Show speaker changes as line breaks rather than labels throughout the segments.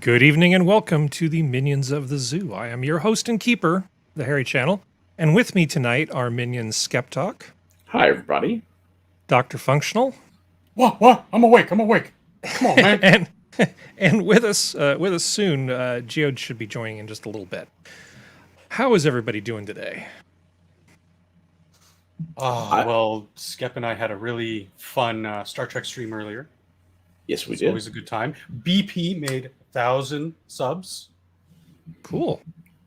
Good evening and welcome to the Minions of the Zoo. I am your host and keeper, the Harry Channel, and with me tonight are minions SkepTock.
Hi, everybody.
DrFunctional.
What? I'm awake. Come on, man.
and with us soon, Geode should be joining in just a little bit. How is everybody doing today?
Well, Skep and I had a really fun Star Trek stream earlier.
Yes, we
It's
did.
always a good time. BP made 1,000 subs.
Cool.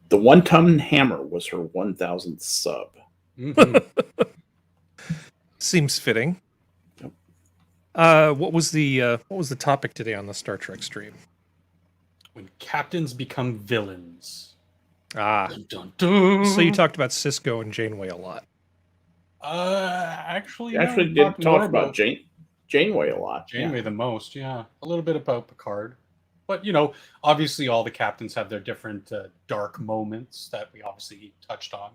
The one-ton hammer was her 1,000th sub.
Mm-hmm.
Seems fitting.
Yep.
What was the topic today on the Star Trek stream?
When captains become villains.
Dun,
dun, dun.
So you talked about Cisco and Janeway a lot.
Actually,
Did talk about Janeway a lot.
Janeway the most, yeah. A little bit about Picard. But, obviously all the captains have their different dark moments that we obviously touched on.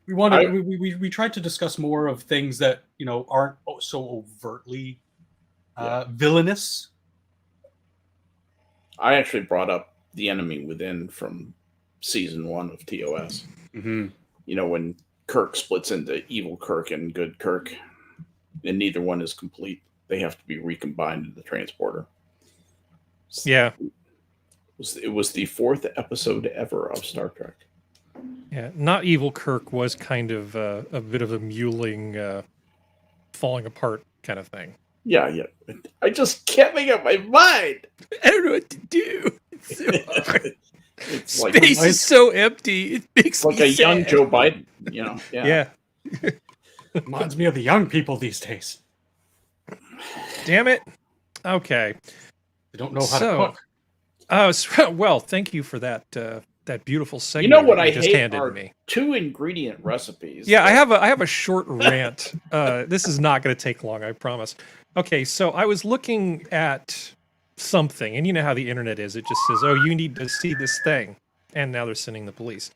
We tried to discuss more of things that, aren't so overtly villainous.
I actually brought up the enemy within from season 1 of TUES.
Mm-hmm.
When Kirk splits into evil Kirk and good Kirk, and neither one is complete. They have to be recombined in the transporter.
Yeah.
It was the 4th episode ever of Star Trek.
Yeah, not evil Kirk was kind of a bit of a mewling, falling apart kind of thing.
Yeah. I just can't make up my mind.
I don't know what to do. It's so hard.
It's
Space is so empty. It makes
like
me
a
sad.
young Joe Biden.
Yeah.
Reminds me of the young people these days.
Damn it. Okay.
They don't know how to cook.
Well, thank you for that that beautiful segment.
You know what
that
I
just
hate
handed
are
me.
2 ingredient recipes.
Yeah, I have a short rant. This is not going to take long, I promise. Okay, so I was looking at something, and you know how the internet is. It just says, "Oh, you need to see this thing," and now they're sending the police.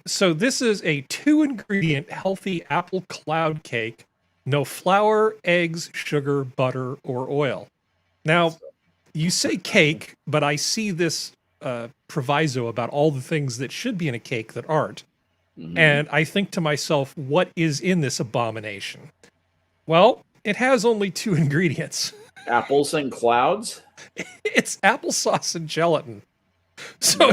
So this is a 2-ingredient healthy apple cloud cake. No flour, eggs, sugar, butter, or oil. Now, you say cake, but I see this proviso about all the things that should be in a cake that aren't.
Mm-hmm.
And I think to myself, what is in this abomination? Well, it has only 2 ingredients.
Apples and clouds?
It's applesauce and gelatin. So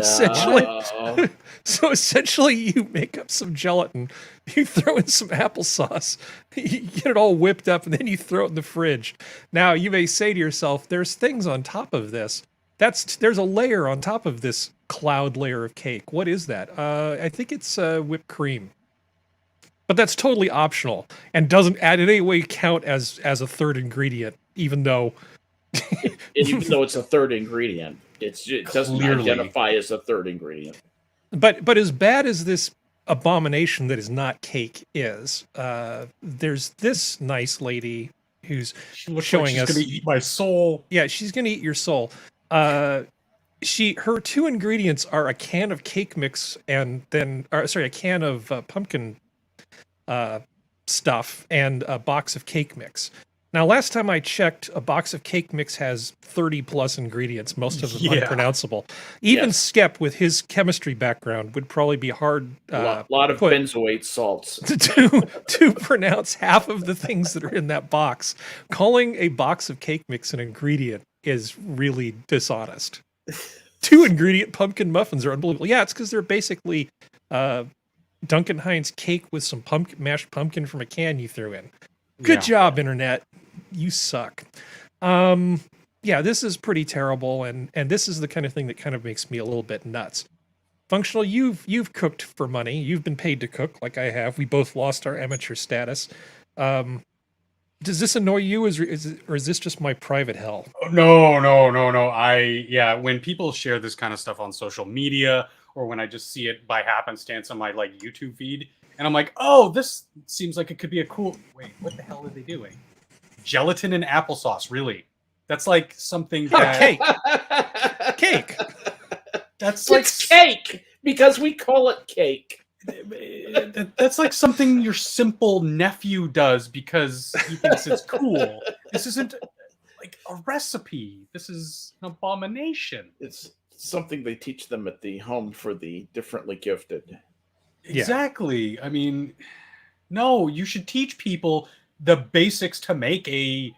essentially you make up some gelatin, you throw in some applesauce, you get it all whipped up, and then you throw it in the fridge. Now you may say to yourself, there's things on top of this. There's a layer on top of this cloud layer of cake. What is that? I think it's whipped cream. But that's totally optional and doesn't in any way count as a 3rd ingredient, even though
it's a 3rd ingredient. It doesn't identify as a 3rd ingredient.
But as bad as this abomination that is not cake is, there's this nice lady who's showing us.
She's going to eat my soul.
Yeah, she's going to eat your soul. Her 2 ingredients are a can of cake mix and then, a can of pumpkin stuff and a box of cake mix. Now, last time I checked, a box of cake mix has 30 plus ingredients, most of them unpronounceable. Even Skep, with his chemistry background, would probably be hard.
A lot of benzoate salts
to pronounce half of the things that are in that box. Calling a box of cake mix an ingredient is really dishonest. 2 ingredient pumpkin muffins are unbelievable. Yeah, it's because they're basically Duncan Hines cake with some mashed pumpkin from a can you threw in. Good job, internet. You suck. Yeah, this is pretty terrible, and this is the kind of thing that kind of makes me a little bit nuts. Functional, you've cooked for money. You've been paid to cook, like I have. We both lost our amateur status. Does this annoy you, or is this just my private hell?
No. When people share this kind of stuff on social media, or when I just see it by happenstance on my YouTube feed, and I'm like, oh, this seems like it could be a cool... Wait, what the hell are they doing? Gelatin and applesauce, really? That's like something that...
Cake!
It's cake! Because we call it cake.
That's like something your simple nephew does because he thinks it's cool. This isn't like a recipe. This is an abomination.
It's something they teach them at the home for the differently gifted.
Exactly. I mean, no, you should teach people the basics to make a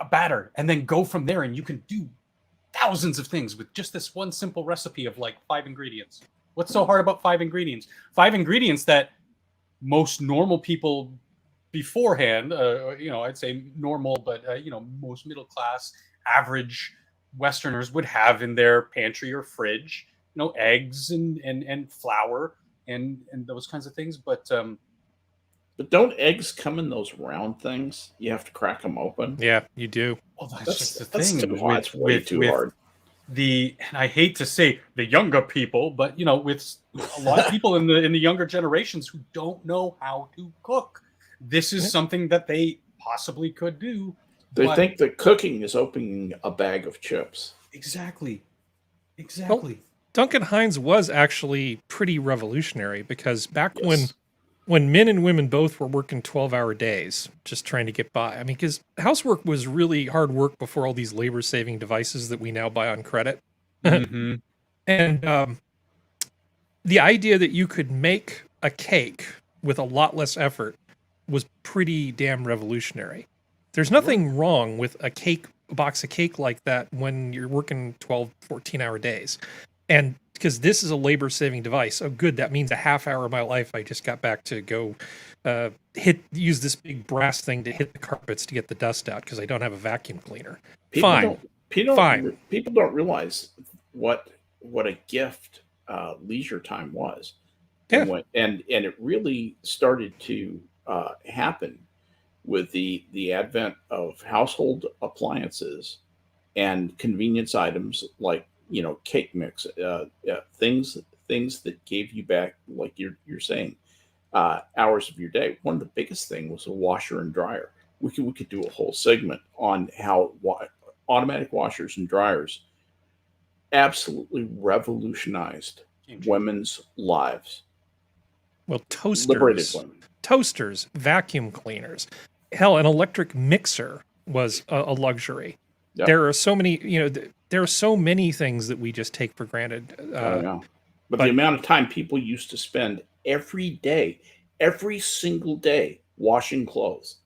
batter and then go from there, and you can do thousands of things with just this one simple recipe of like 5 ingredients. What's so hard about 5 ingredients? 5 ingredients that most normal people beforehand, I'd say normal, but most middle class, average Westerners would have in their pantry or fridge. Eggs and flour and those kinds of things. But
don't eggs come in those round things? You have to crack them open.
Yeah, you do.
Well, that's just the
That's
thing.
too hard. It's way too hard.
And I hate to say the younger people, but with a lot of people in the younger generations who don't know how to cook, this is something that they possibly could do.
They think that cooking is opening a bag of chips.
Exactly.
Well, Duncan Hines was actually pretty revolutionary, because back when men and women both were working 12-hour days, just trying to get by. I mean, because housework was really hard work before all these labor-saving devices that we now buy on credit.
Mm-hmm.
And the idea that you could make a cake with a lot less effort was pretty damn revolutionary. There's nothing wrong with a box of cake like that when you're working 12, 14-hour days. And because this is a labor-saving device. Oh, good. That means a half hour of my life I just got back to go use this big brass thing to hit the carpets to get the dust out because I don't have a vacuum cleaner. Fine.
People don't realize what a gift leisure time was.
Yeah.
And it really started to happen with the advent of household appliances and convenience items like cake mix, things that gave you back, like you're saying, hours of your day. One of the biggest thing was a washer and dryer. We could do a whole segment on how automatic washers and dryers absolutely revolutionized women's lives.
Well,
Liberated women.
Toasters, vacuum cleaners, hell, an electric mixer was a luxury. Yep. There are so many, there are so many things that we just take for granted.
But the amount of time people used to spend every day, every single day, washing clothes,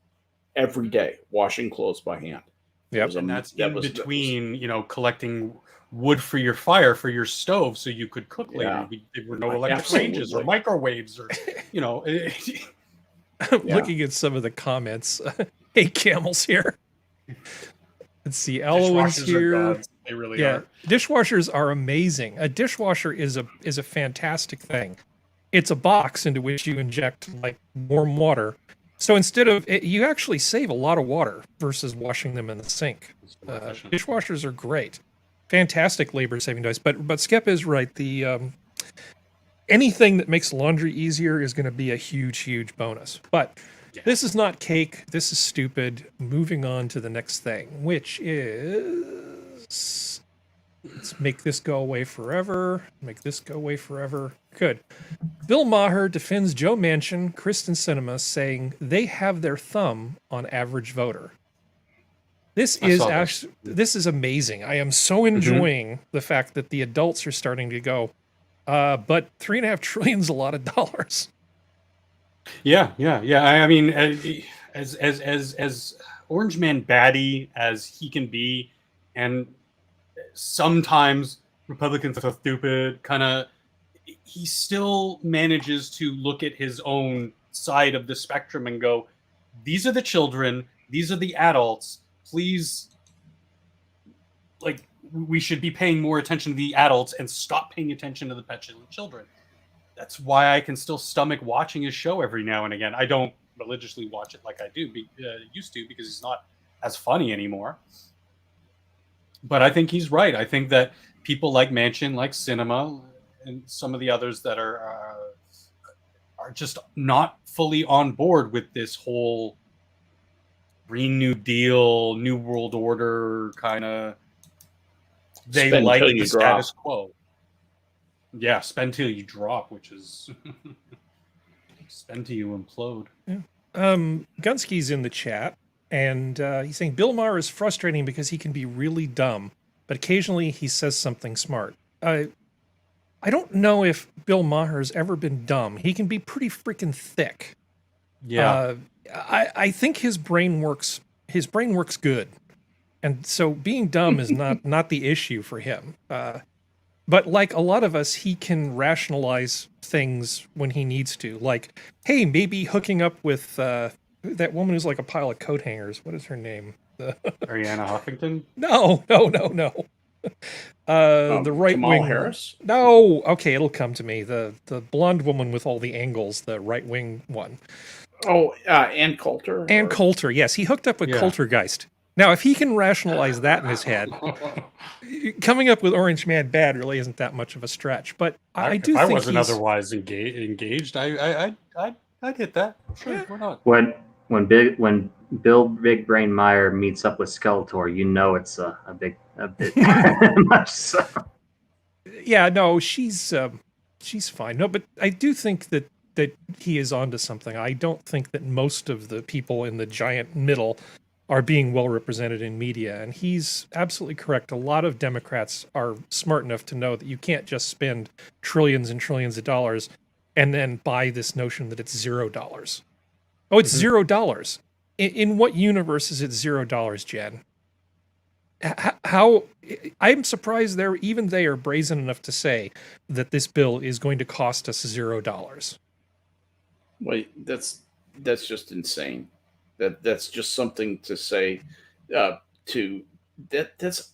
every day, washing clothes by hand.
Yep. And that's in between, collecting wood for your fire, for your stove, so you could cook later. There were no electric ranges or microwaves or,
Looking at some of the comments. Hey, Camel's here. Let's see. Elowen's here.
They really are.
Dishwashers are amazing. A dishwasher is a fantastic thing. It's a box into which you inject like warm water. So instead of you actually save a lot of water versus washing them in the sink. Dishwashers are great. Fantastic labor-saving device. But Skep is right. The anything that makes laundry easier is going to be a huge, huge bonus. But this is not cake. This is stupid. Moving on to the next thing, which is... Let's make this go away forever. Make this go away forever. Good. Bill Maher defends Joe Manchin, Kristen Sinema, saying they have their thumb on average voter. This is amazing. I am so enjoying the fact that the adults are starting to go, but $3.5 trillion is a lot of dollars.
Yeah. I mean, as Orange Man batty as he can be, and sometimes Republicans are stupid, he still manages to look at his own side of the spectrum and go, these are the children, these are the adults, please, we should be paying more attention to the adults and stop paying attention to the petulant children. That's why I can still stomach watching his show every now and again. I don't religiously watch it like I used to, because he's not as funny anymore. But I think he's right. I think that people like Manchin, like Sinema, and some of the others that are just not fully on board with this whole Green New Deal, New World Order kind of. They like the status quo. Yeah, spend till you drop, which is spend till you implode.
Yeah. Gunsky's in the chat. And he's saying Bill Maher is frustrating because he can be really dumb. but occasionally he says something smart. I don't know if Bill Maher's ever been dumb. He can be pretty freaking thick.
Yeah.
I think his brain works. His brain works good, and so being dumb is not the issue for him. But like a lot of us, he can rationalize things when he needs to. Like, hey, maybe hooking up with that woman who's like a pile of coat hangers. What is her name?
Ariana Huffington?
No. The right
Kamala
wing.
Harris?
No, okay, it'll come to me. The blonde woman with all the angles, the right wing one.
Oh, Ann Coulter.
Ann Coulter, yes, he hooked up with
Yeah.
Coultergeist. Now, if he can rationalize that in his head, coming up with Orange Man Bad really isn't that much of a stretch. But I do
if I
think
wasn't
he's
otherwise engaged, I'd hit that. Sure,
Yeah.
why not?
When Bill Big Brain Meyer meets up with Skeletor, you know it's a bit much so.
yeah, no, she's fine. No, but I do think that he is onto something. I don't think that most of the people in the giant middle are being well represented in media, and he's absolutely correct. A lot of Democrats are smart enough to know that you can't just spend trillions and trillions of dollars and then buy this notion that it's $0. Oh, it's $0. In what universe is it $0, Jen? How I'm surprised they are brazen enough to say that this bill is going to cost us $0.
Wait, that's just insane. That's just something to say. That's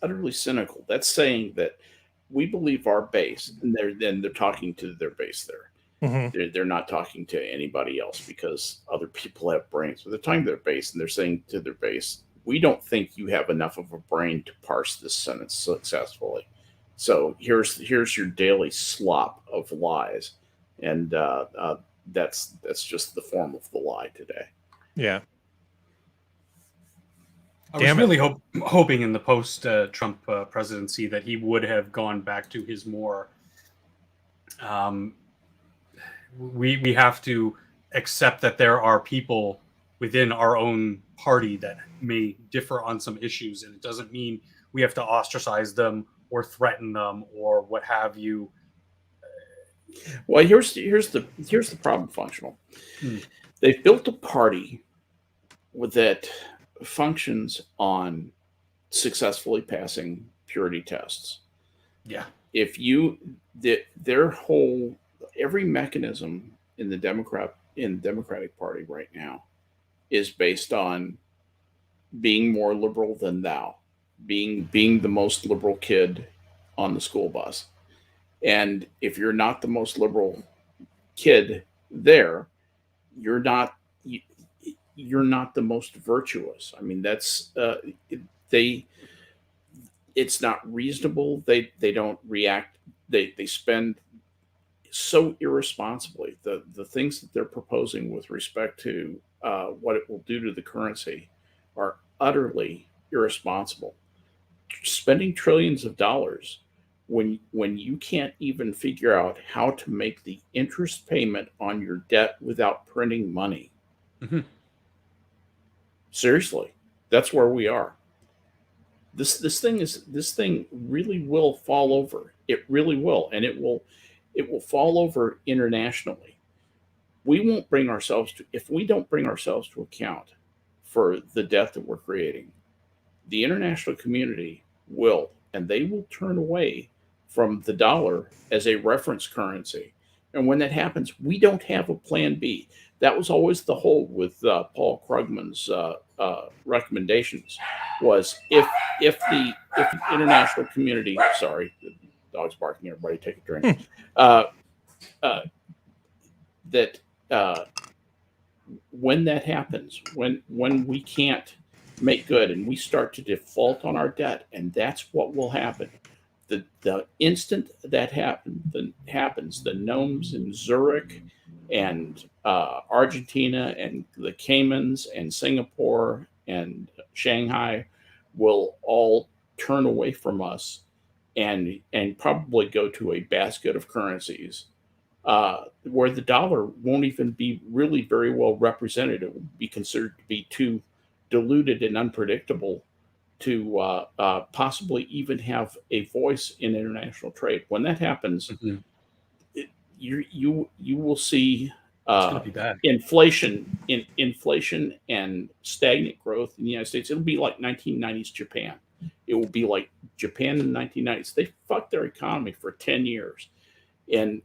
utterly cynical. That's saying that we believe our base, and they're talking to their base there.
Mm-hmm.
They're not talking to anybody else because other people have brains. But they're talking to their base, and they're saying to their base, we don't think you have enough of a brain to parse this sentence successfully. So here's your daily slop of lies, and that's just the form of the lie today.
Yeah.
I was really hoping in the post-Trump presidency that he would have gone back to his more. We have to accept that there are people within our own party that may differ on some issues, and it doesn't mean we have to ostracize them or threaten them or what have you.
Well, here's the problem, Functional. They've built a party that functions on successfully passing purity tests.
Yeah.
If every mechanism in the Democratic Party right now is based on being more liberal than thou, being the most liberal kid on the school bus. And if you're not the most liberal kid there, you're not the most virtuous. I mean, that's it's not reasonable. They don't react. They spend so irresponsibly. The things that they're proposing with respect to what it will do to the currency are utterly irresponsible. Spending trillions of dollars when you can't even figure out how to make the interest payment on your debt without printing money.
Mm-hmm.
Seriously, that's where we are. This thing really will fall over. It really will, and it will fall over internationally. We won't bring ourselves to, if we don't bring ourselves to account for the debt that we're creating, the international community will, and they will turn away from the dollar as a reference currency. And when that happens, we don't have a plan B. That was always the hold with Paul Krugman's recommendations, was if the international community, sorry, the dog's barking, everybody take a drink, when that happens, when we can't make good and we start to default on our debt, and that's what will happen. The instant that happens, the gnomes in Zurich and Argentina and the Caymans and Singapore and Shanghai will all turn away from us and probably go to a basket of currencies where the dollar won't even be really very well represented. It will be considered to be too diluted and unpredictable possibly even have a voice in international trade. When that happens, you will see
It's going to be bad.
inflation and stagnant growth in the United States. It'll be like 1990s Japan. It will be like Japan in the 1990s. They fucked their economy for 10 years, and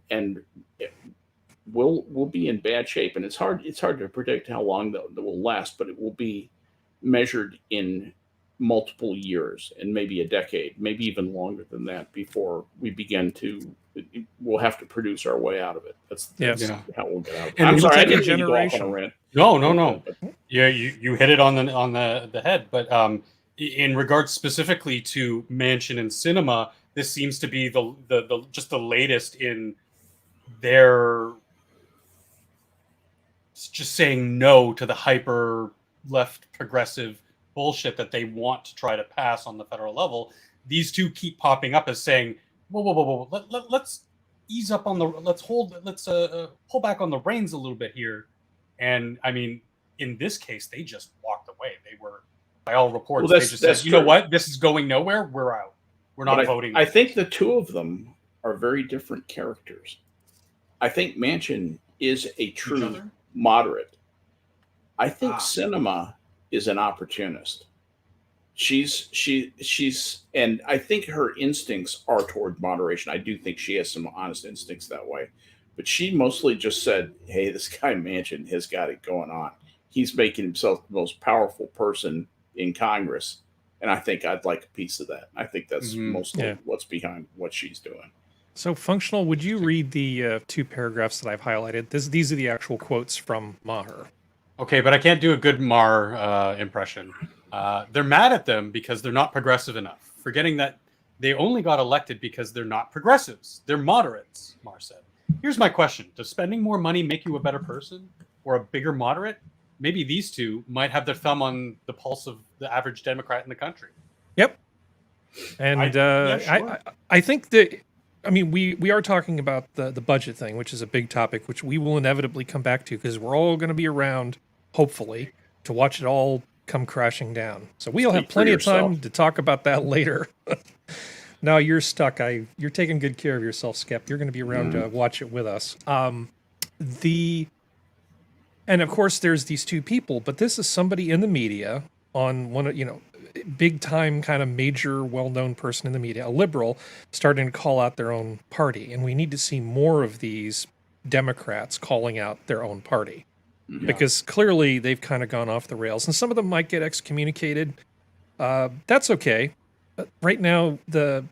we'll be in bad shape. And it's hard to predict how long that will last, but it will be measured in multiple years and maybe a decade, maybe even longer than that, before we begin to. We'll have to produce our way out of it. That's how we'll get out of it.
And
I'm sorry, I
take a
didn't mean to go off on a
generation.
rant.
No. Yeah, you hit it on the head. But in regards specifically to Manchin and Cinema, this seems to be the just the latest in their just saying no to the hyper left progressive bullshit that they want to try to pass on the federal level. These two keep popping up as saying, whoa. Let's ease up on let's pull back on the reins a little bit here. And I mean, in this case, they just walked away. They were, by all reports, they just said, you know what, this is going nowhere. We're out. We're not voting.
I think the two of them are very different characters. I think Manchin is a true moderate. I think Cinema is an opportunist. She's and I think her instincts are toward moderation. I do think she has some honest instincts that way, but she mostly just said, hey, this guy Manchin has got it going on. He's making himself the most powerful person in Congress, and I think I'd like a piece of that. I think that's mostly what's behind what she's doing.
So, Functional, would you read the 2 paragraphs that I've highlighted? These are the actual quotes from Maher.
Okay, but I can't do a good Maher impression. They're mad at them because they're not progressive enough, forgetting that they only got elected because they're not progressives. They're moderates, Maher said. Here's my question. Does spending more money make you a better person or a bigger moderate? Maybe these two might have their thumb on the pulse of the average Democrat in the country.
Yep. And I think that, I mean, we are talking about the budget thing, which is a big topic, which we will inevitably come back to because we're all going to be around, hopefully, to watch it all come crashing down. So we'll have plenty of time to talk about that later. No, you're stuck. You're taking good care of yourself, Skep. You're going to be around to watch it with us. And of course, there's these two people, but this is somebody in the media on one of, big time kind of major well-known person in the media, a liberal, starting to call out their own party. And we need to see more of these Democrats calling out their own party. Because clearly they've kind of gone off the rails. And some of them might get excommunicated. That's okay. But right now, the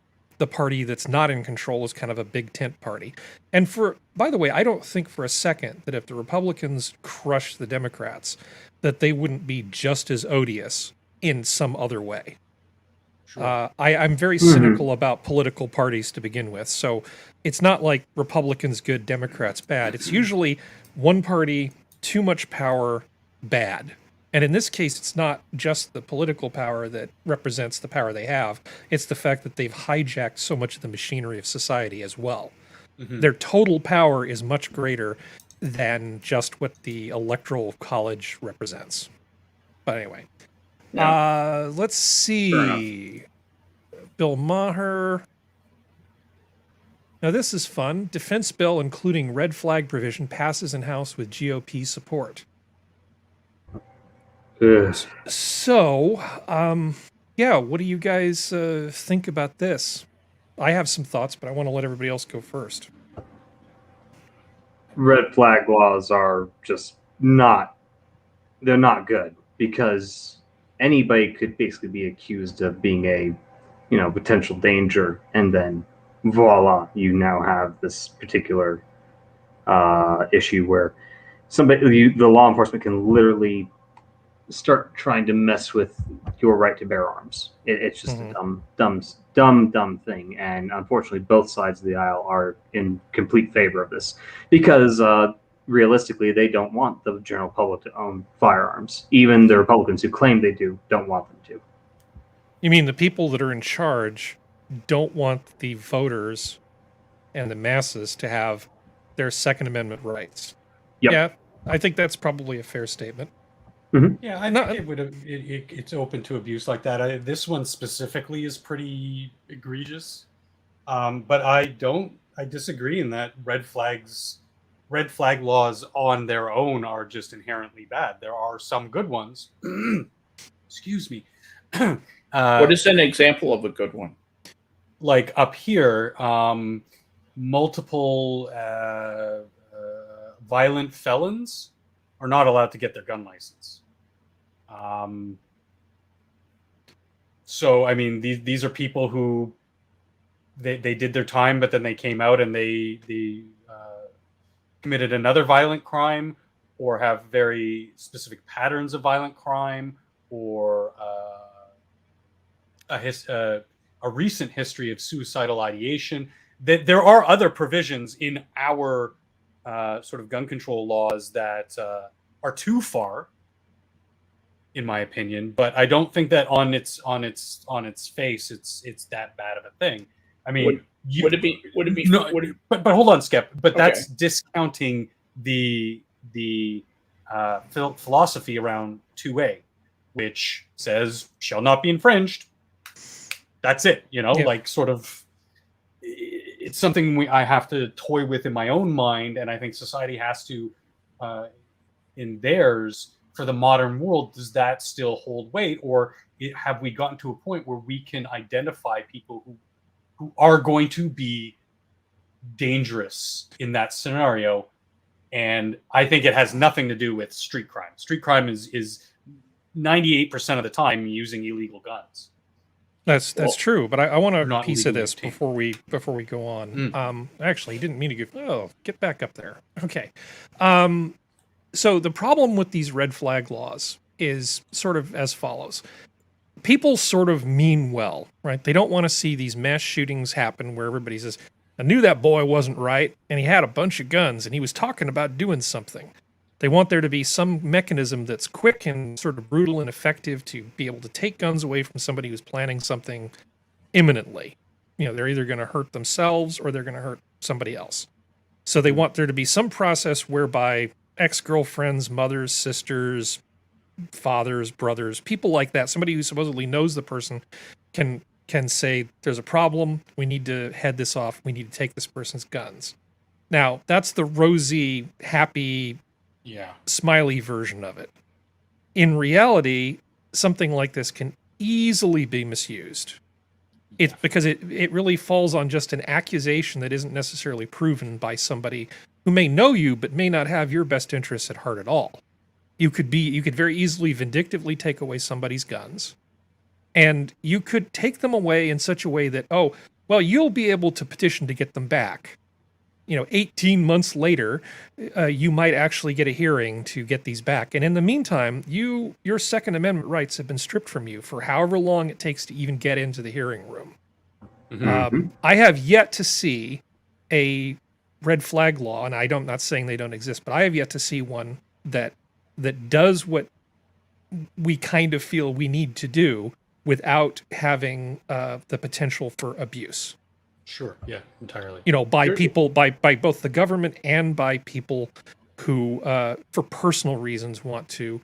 party that's not in control is kind of a big tent party. And by the way, I don't think for a second that if the Republicans crush the Democrats, that they wouldn't be just as odious in some other way. Sure. I'm very cynical about political parties to begin with. So it's not like Republicans good, Democrats bad. It's usually one party, too much power, bad. And in this case, it's not just the political power that represents the power they have. It's the fact that they've hijacked so much of the machinery of society as well. Their total power is much greater than just what the Electoral College represents. But anyway, let's see. Bill Maher. Now this is fun. Defense bill including red flag provision passes in House with GOP support. So, what do you guys think about this? I have some thoughts, but I want to let everybody else go first.
Red flag laws are just they're not good because anybody could basically be accused of being a, potential danger, and then voila, you now have this particular issue where the law enforcement can literally start trying to mess with your right to bear arms. It's just a dumb thing. And unfortunately, both sides of the aisle are in complete favor of this because realistically, they don't want the general public to own firearms. Even the Republicans who claim they don't want them to.
You mean the people that are in charge don't want the voters and the masses to have their Second Amendment rights?
Yep.
Yeah, I think that's probably a fair statement.
Yeah, I think it would have. It's open to abuse like that. This one specifically is pretty egregious, but I disagree in that red flag laws on their own are just inherently bad. There are some good ones. Excuse me.
What is an example of a good one?
Like up here, multiple violent felons are not allowed to get their gun license. So I mean, these are people who they did their time, but then they came out and they committed another violent crime, or have very specific patterns of violent crime, or a recent history of suicidal ideation. That there are other provisions in our sort of gun control laws that are too far, in my opinion. But I don't think that on its face it's that bad of a thing. I mean,
would it be?
No, but hold on, Skep. But
Okay.
that's discounting the philosophy around 2A, which says shall not be infringed. That's it. You know,
Yeah.
like sort of. It's something I have to toy with in my own mind, and I think society has to, in theirs. For the modern world, does that still hold weight, or have we gotten to a point where we can identify people who are going to be dangerous in that scenario? And I think it has nothing to do with street crime. Street crime is 98% of the time using illegal guns.
That's true, but I want a
not
piece of
legally
this
obtained.
before we go on.
Mm.
Actually, didn't mean to go. Oh, get back up there. Okay. So the problem with these red flag laws is sort of as follows. People sort of mean well, right? They don't want to see these mass shootings happen where everybody says, I knew that boy wasn't right, and he had a bunch of guns, and he was talking about doing something. They want there to be some mechanism that's quick and sort of brutal and effective to be able to take guns away from somebody who's planning something imminently. You know, they're either going to hurt themselves or they're going to hurt somebody else. So they want there to be some process whereby ex-girlfriends, mothers, sisters, fathers, brothers, people like that, somebody who supposedly knows the person can say, there's a problem, we need to head this off, we need to take this person's guns. Now, that's the rosy, happy, smiley version of it. In reality, something like this can easily be misused. It's because it really falls on just an accusation that isn't necessarily proven by somebody who may know you but may not have your best interests at heart at all. You could very easily vindictively take away somebody's guns, and you could take them away in such a way that, oh, well, you'll be able to petition to get them back. 18 months later, you might actually get a hearing to get these back. And in the meantime, your Second Amendment rights have been stripped from you for however long it takes to even get into the hearing room.
Mm-hmm.
I have yet to see a red flag law, and I'm not saying they don't exist, but I have yet to see one that does what we kind of feel we need to do without having the potential for abuse.
Sure. Yeah. Entirely.
By people, by both the government and by people who, for personal reasons, want to,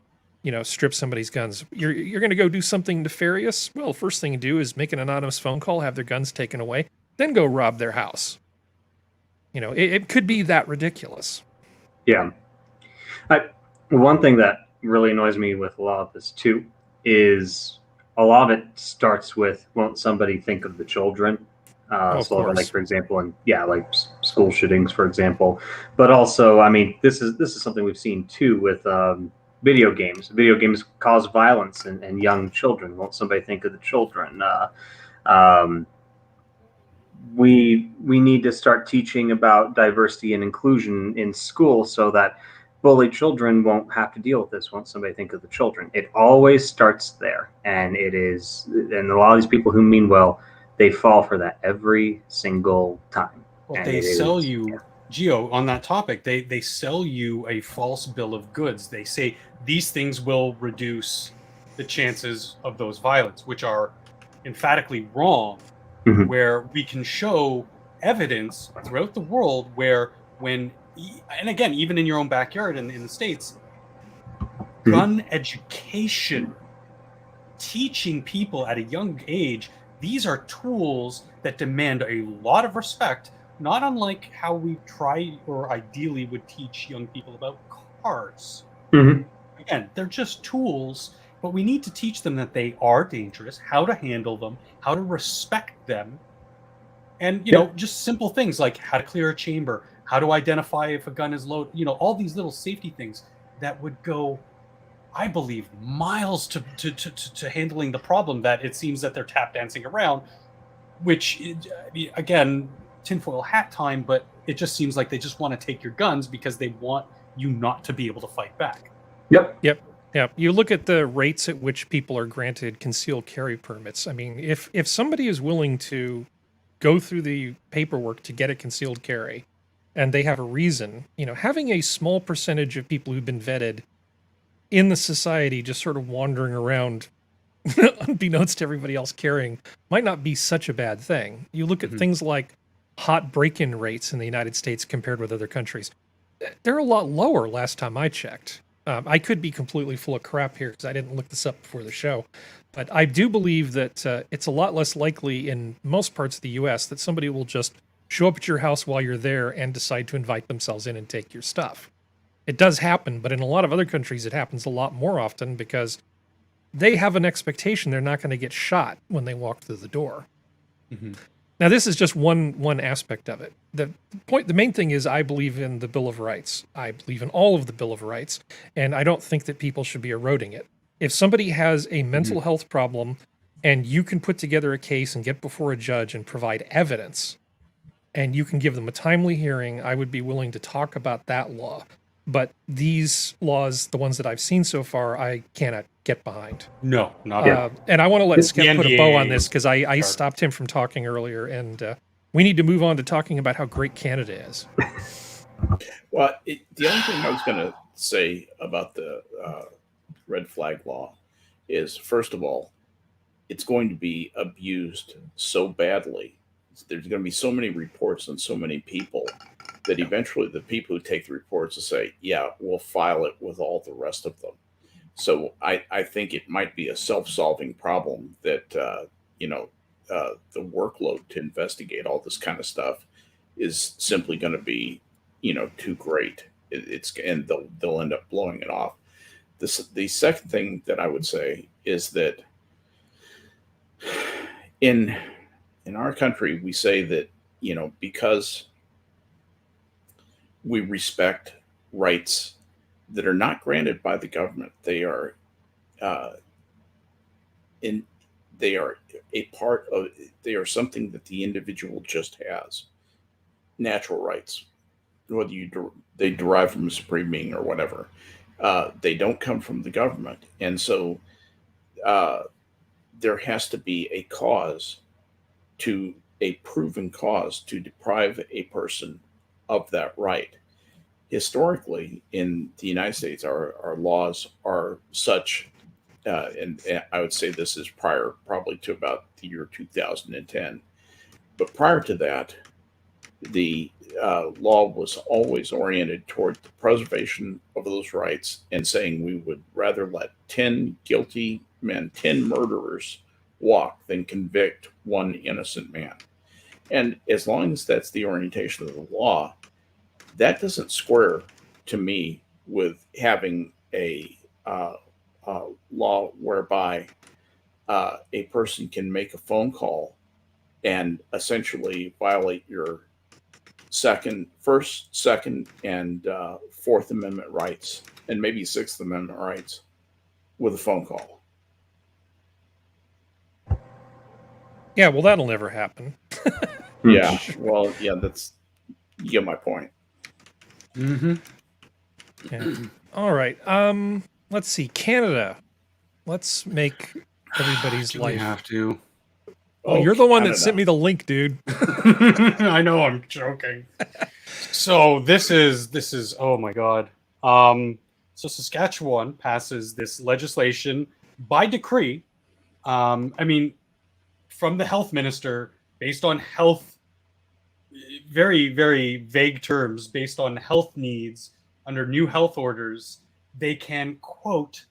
strip somebody's guns. You're going to go do something nefarious. Well, first thing you do is make an anonymous phone call, have their guns taken away, then go rob their house. It could be that ridiculous.
Yeah. One thing that really annoys me with a lot of this too is a lot of it starts with, won't somebody think of the children? So like, for example, like school shootings, for example, but also, I mean, this is something we've seen too with video games. Video games cause violence in young children. Won't somebody think of the children? We need to start teaching about diversity and inclusion in school so that bullied children won't have to deal with this. Won't somebody think of the children? It always starts there, and a lot of these people who mean well, they fall for that every single time.
Well, they sell you, Gio, on that topic, they sell you a false bill of goods. They say these things will reduce the chances of those violence, which are emphatically wrong, where we can show evidence throughout the world where and again, even in your own backyard in the States, gun education, teaching people at a young age, these are tools that demand a lot of respect, not unlike how we try or ideally would teach young people about cars. Again, they're just tools, but we need to teach them that they are dangerous, how to handle them, how to respect them, and just simple things like how to clear a chamber, how to identify if a gun is loaded, all these little safety things that would go, I believe, miles to handling the problem that it seems that they're tap dancing around, which, again, tinfoil hat time, but it just seems like they just want to take your guns because they want you not to be able to fight back.
Yep. You look at the rates at which people are granted concealed carry permits. I mean, if somebody is willing to go through the paperwork to get a concealed carry and they have a reason, having a small percentage of people who've been vetted in the society just sort of wandering around unbeknownst to everybody else carrying might not be such a bad thing. You look at things like hot break-in rates in the United States compared with other countries. They're a lot lower last time I checked. I could be completely full of crap here because I didn't look this up before the show. But I do believe that it's a lot less likely in most parts of the U.S. that somebody will just show up at your house while you're there and decide to invite themselves in and take your stuff. It does happen, but in a lot of other countries, it happens a lot more often because they have an expectation they're not going to get shot when they walk through the door. Now, this is just one aspect of it. The main thing is I believe in the Bill of Rights. I believe in all of the Bill of Rights, and I don't think that people should be eroding it. If somebody has a mental health problem and you can put together a case and get before a judge and provide evidence, and you can give them a timely hearing, I would be willing to talk about that law. But these laws, the ones that I've seen so far, I cannot get behind.
No, not at all.
And I want to let Skep put a bow on this because I
Sure.
stopped him from talking earlier, and we need to move on to talking about how great Canada is.
Well, the only thing I was going to say about the red flag law is, first of all, it's going to be abused so badly. There's going to be so many reports and so many people that eventually the people who take the reports will say, yeah, we'll file it with all the rest of them. So I think it might be a self-solving problem that, the workload to investigate all this kind of stuff is simply going to be, too great. And they'll end up blowing it off. The second thing that I would say is that in our country, we say that, because we respect rights that are not granted by the government, they are something that the individual just has. Natural rights, whether they derive from a supreme being or whatever, they don't come from the government, and so there has to be a proven cause to deprive a person of that right. Historically, in the United States, our laws are such, and I would say this is prior probably to about the year 2010, but prior to that, the law was always oriented toward the preservation of those rights and saying we would rather let 10 guilty men, 10 murderers walk than convict one innocent man. And as long as that's the orientation of the law, that doesn't square to me with having a law whereby a person can make a phone call and essentially violate your first, second, and Fourth Amendment rights, and maybe Sixth Amendment rights, with a phone call.
Yeah, well, that'll never happen.
Yeah, well, yeah, you get my point.
Yeah. All right. Let's see. Canada. Let's make everybody's
Do
life.
we have to?
Oh, you're the one that sent me the link, dude.
I know, I'm joking. So this is oh my god. So Saskatchewan passes this legislation by decree. From the health minister, based on health, very, very vague terms, based on health needs under new health orders, they can, quote,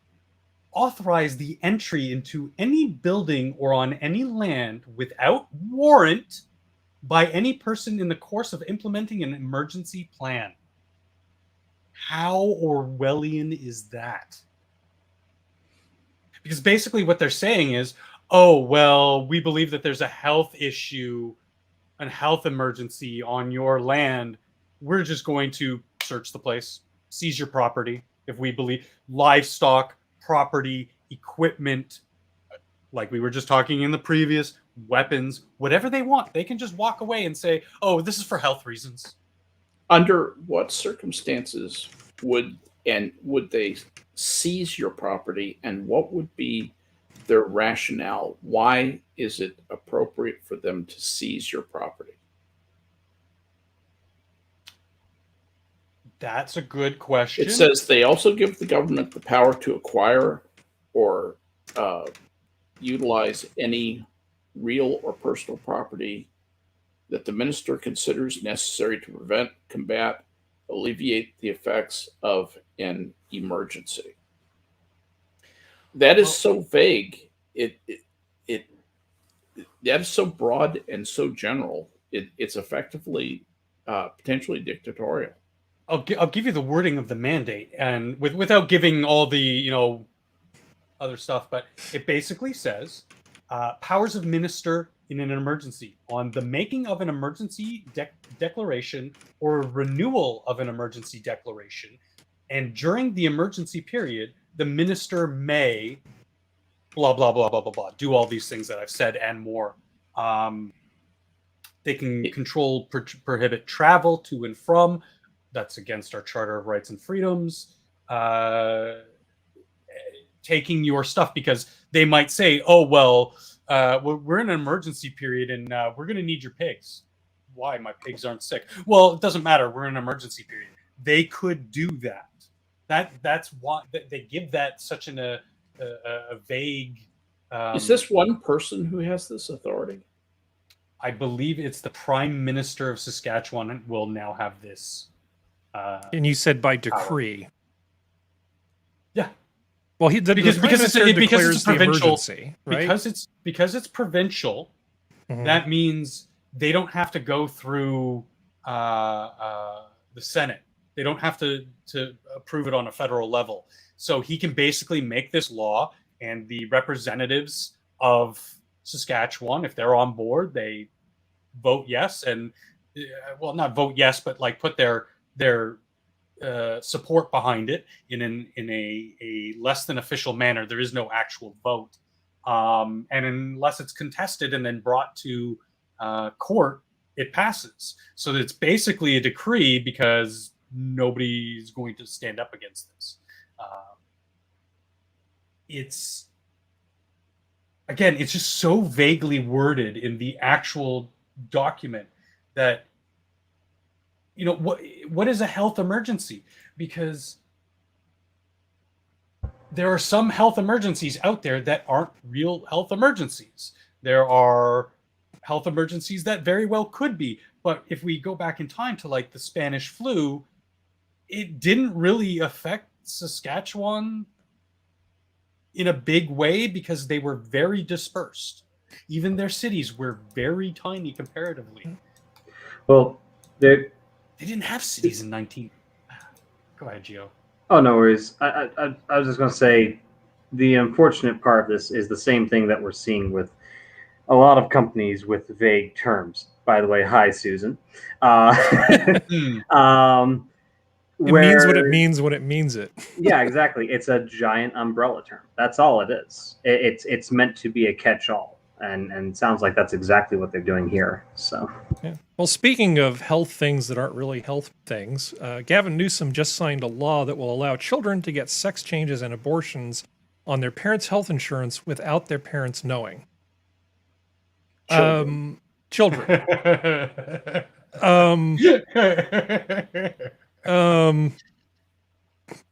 authorize the entry into any building or on any land without warrant by any person in the course of implementing an emergency plan. How Orwellian is that? Because basically what they're saying is, oh, well, we believe that there's a health issue, a health emergency on your land. We're just going to search the place, seize your property. If we believe livestock, property, equipment, like we were just talking in the previous, weapons, whatever they want, they can just walk away and say, oh, this is for health reasons.
Under what circumstances would they seize your property, and what would be their rationale? Why is it appropriate for them to seize your property?
That's a good question.
It says they also give the government the power to acquire or utilize any real or personal property that the minister considers necessary to prevent, combat, alleviate the effects of an emergency. That is so vague. That is so broad and so general. It's effectively potentially dictatorial.
I'll give you the wording of the mandate, and without giving all the other stuff, but it basically says powers of minister in an emergency on the making of an emergency declaration or renewal of an emergency declaration, and during the emergency period, the minister may blah blah blah blah blah blah do all these things that I've said and more. They can control, prohibit travel to and from. That's against our Charter of Rights and Freedoms. Taking your stuff because they might say, oh, well, we're in an emergency period and we're going to need your pigs. Why? My pigs aren't sick. Well, it doesn't matter. We're in an emergency period. They could do that. That's why they give that such a vague...
Is this one person who has this authority?
I believe it's the Prime Minister of Saskatchewan will now have this.
And you said by decree.
Power. Yeah.
Well, because
it's provincial,
right?
because it's provincial. Mm-hmm. That means they don't have to go through the Senate. They don't have to approve it on a federal level. So he can basically make this law, and the representatives of Saskatchewan, if they're on board, they vote yes, and well, not vote yes, but like put their support behind it in a less than official manner. There is no actual vote, and unless it's contested and then brought to court, it passes. So it's basically a decree because nobody's going to stand up against this. It's just so vaguely worded in the actual document that, what is a health emergency? Because there are some health emergencies out there that aren't real health emergencies. There are health emergencies that very well could be. But if we go back in time to like the Spanish flu, it didn't really affect Saskatchewan in a big way because they were very dispersed. Even their cities were very tiny comparatively.
Well,
they didn't have cities in 19... Go ahead, Gio.
Oh, no worries. I was just going to say the unfortunate part of this is the same thing that we're seeing with a lot of companies with vague terms. By the way, hi, Susan.
It means what it means when it means it.
Yeah, exactly. It's a giant umbrella term. That's all it is. It's meant to be a catch-all, and sounds like that's exactly what they're doing here. So,
yeah. Well, speaking of health things that aren't really health things, Gavin Newsom just signed a law that will allow children to get sex changes and abortions on their parents' health insurance without their parents knowing. Children.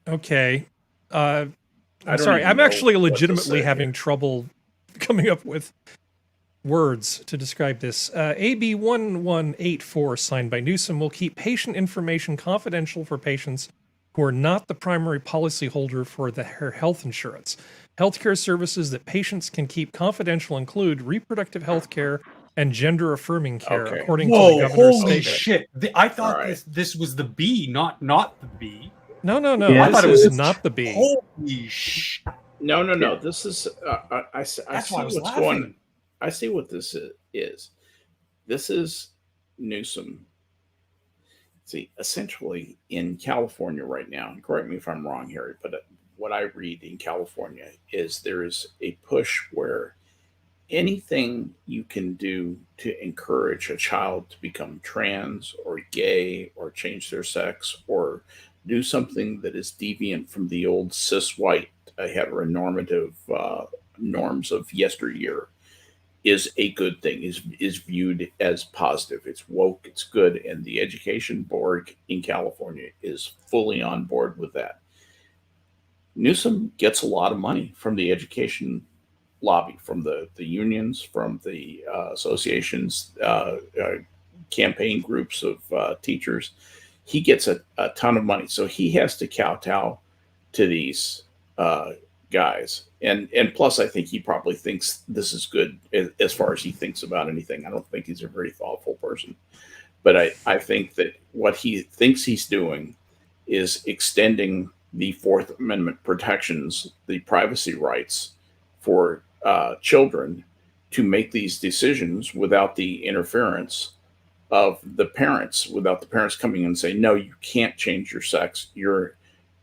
Okay. I'm sorry. I'm actually legitimately having trouble coming up with words to describe this. AB 1184, signed by Newsom, will keep patient information confidential for patients who are not the primary policyholder for their health insurance. Healthcare services that patients can keep confidential include reproductive health care and gender-affirming care,
Okay.
according to the
Whoa,
governor's
holy
statement.
shit. I thought
All right.
this was the B, not the B.
No, no, no.
Yeah,
I thought it
this
was
is-
not the B.
Holy shit.
No. This is I see
That's why I was
what's
laughing.
going. I see what this is. This is Newsom. See, essentially in California right now, and correct me if I'm wrong, Harry, but what I read in California is there is a push where anything you can do to encourage a child to become trans or gay or change their sex or do something that is deviant from the old cis white heteronormative norms of yesteryear is a good thing, is viewed as positive. It's woke, it's good, and the education board in California is fully on board with that. Newsom gets a lot of money from the education lobby, from the unions, from the associations, campaign groups of teachers. He gets a ton of money, so he has to kowtow to these guys, and plus I think he probably thinks this is good as far as he thinks about anything. I don't think he's a very thoughtful person, but I think that what he thinks he's doing is extending the Fourth Amendment protections, the privacy rights for children to make these decisions without the interference of the parents, without the parents coming in and saying, no, you can't change your sex, you're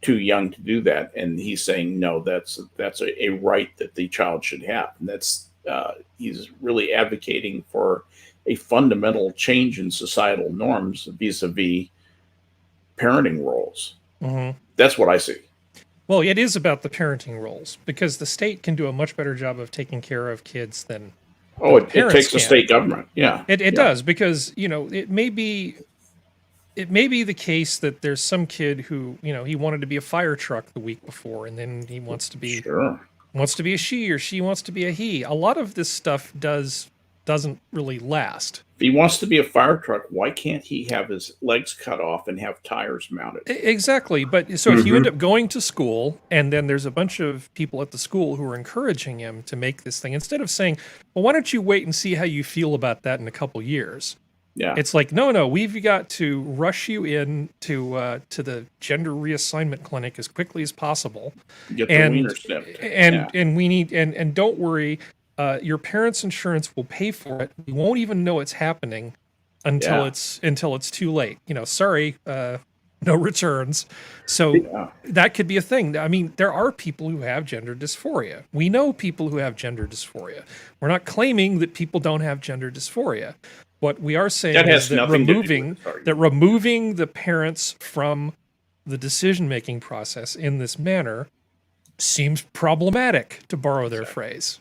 too young to do that. And he's saying, no, that's a right that the child should have. And that's he's really advocating for a fundamental change in societal norms vis-a-vis parenting roles.
Mm-hmm.
That's what I see.
Well, it is about the parenting roles, because the state can do a much better job of taking care of kids than
It
parents
takes the
can.
state government. Yeah,
it does, because it may be the case that there's some kid who he wanted to be a fire truck the week before, and then he wants to be a she, or she wants to be a he. A lot of this stuff doesn't really last.
If he wants to be a fire truck, why can't he have his legs cut off and have tires mounted?
Exactly. But so if you end up going to school, and then there's a bunch of people at the school who are encouraging him to make this thing, instead of saying, well, why don't you wait and see how you feel about that in a couple years?
Yeah.
It's like, no, we've got to rush you in to the gender reassignment clinic as quickly as possible.
Get the wiener snipped.
And we need, and don't worry, your parents' insurance will pay for it. You won't even know it's happening until it's too late. Sorry, no returns. So that could be a thing. I mean, there are people who have gender dysphoria. We know people who have gender dysphoria. We're not claiming that people don't have gender dysphoria. What we are saying is that removing the parents from the decision-making process in this manner seems problematic, to borrow their phrase.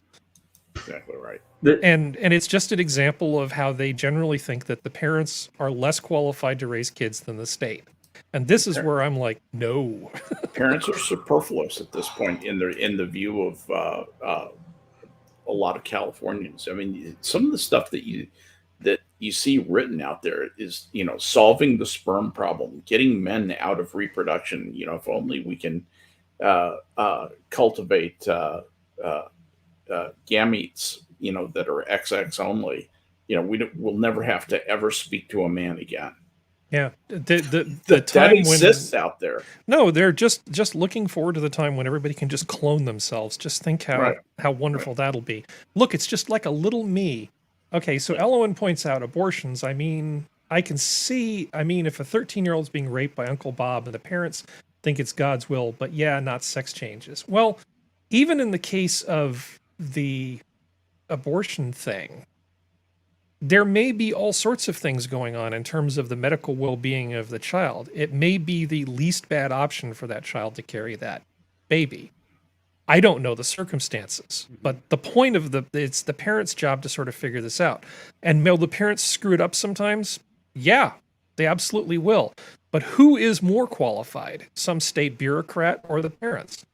Exactly right.
And it's just an example of how they generally think that the parents are less qualified to raise kids than the state. And this is where I'm like, no.
Parents are superfluous at this point in the view of a lot of Californians. I mean, some of the stuff that you see written out there is, solving the sperm problem, getting men out of reproduction. If only we can cultivate gametes, that are XX only. We'll never have to ever speak to a man again.
Yeah, the
that
time
exists out there.
No, they're just looking forward to the time when everybody can just clone themselves. Just think how wonderful that'll be. Look, it's just like a little me. Okay, so Elowen points out abortions. I mean, I can see. I mean, if a 13-year-old's being raped by Uncle Bob and the parents think it's God's will, but not sex changes. Well, even in the case of the abortion thing, there may be all sorts of things going on in terms of the medical well-being of the child. It may be the least bad option for that child to carry that baby. I don't know the circumstances, but the point of it's the parents' job to sort of figure this out. And will the parents screw it up sometimes? Yeah, they absolutely will. But who is more qualified? Some state bureaucrat or the parents?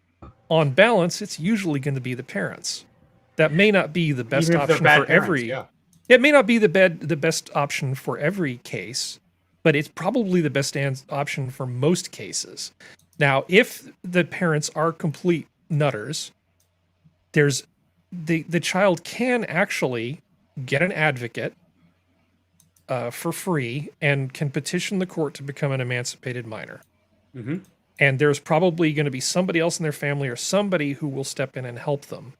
On balance, it's usually going to be the parents. That may not be the best option for every. It may not be the best option for every case, but it's probably the best option for most cases. Now, if the parents are complete nutters, there's the child can actually get an advocate for free and can petition the court to become an emancipated minor.
Mm-hmm.
And there's probably going to be somebody else in their family or somebody who will step in and help them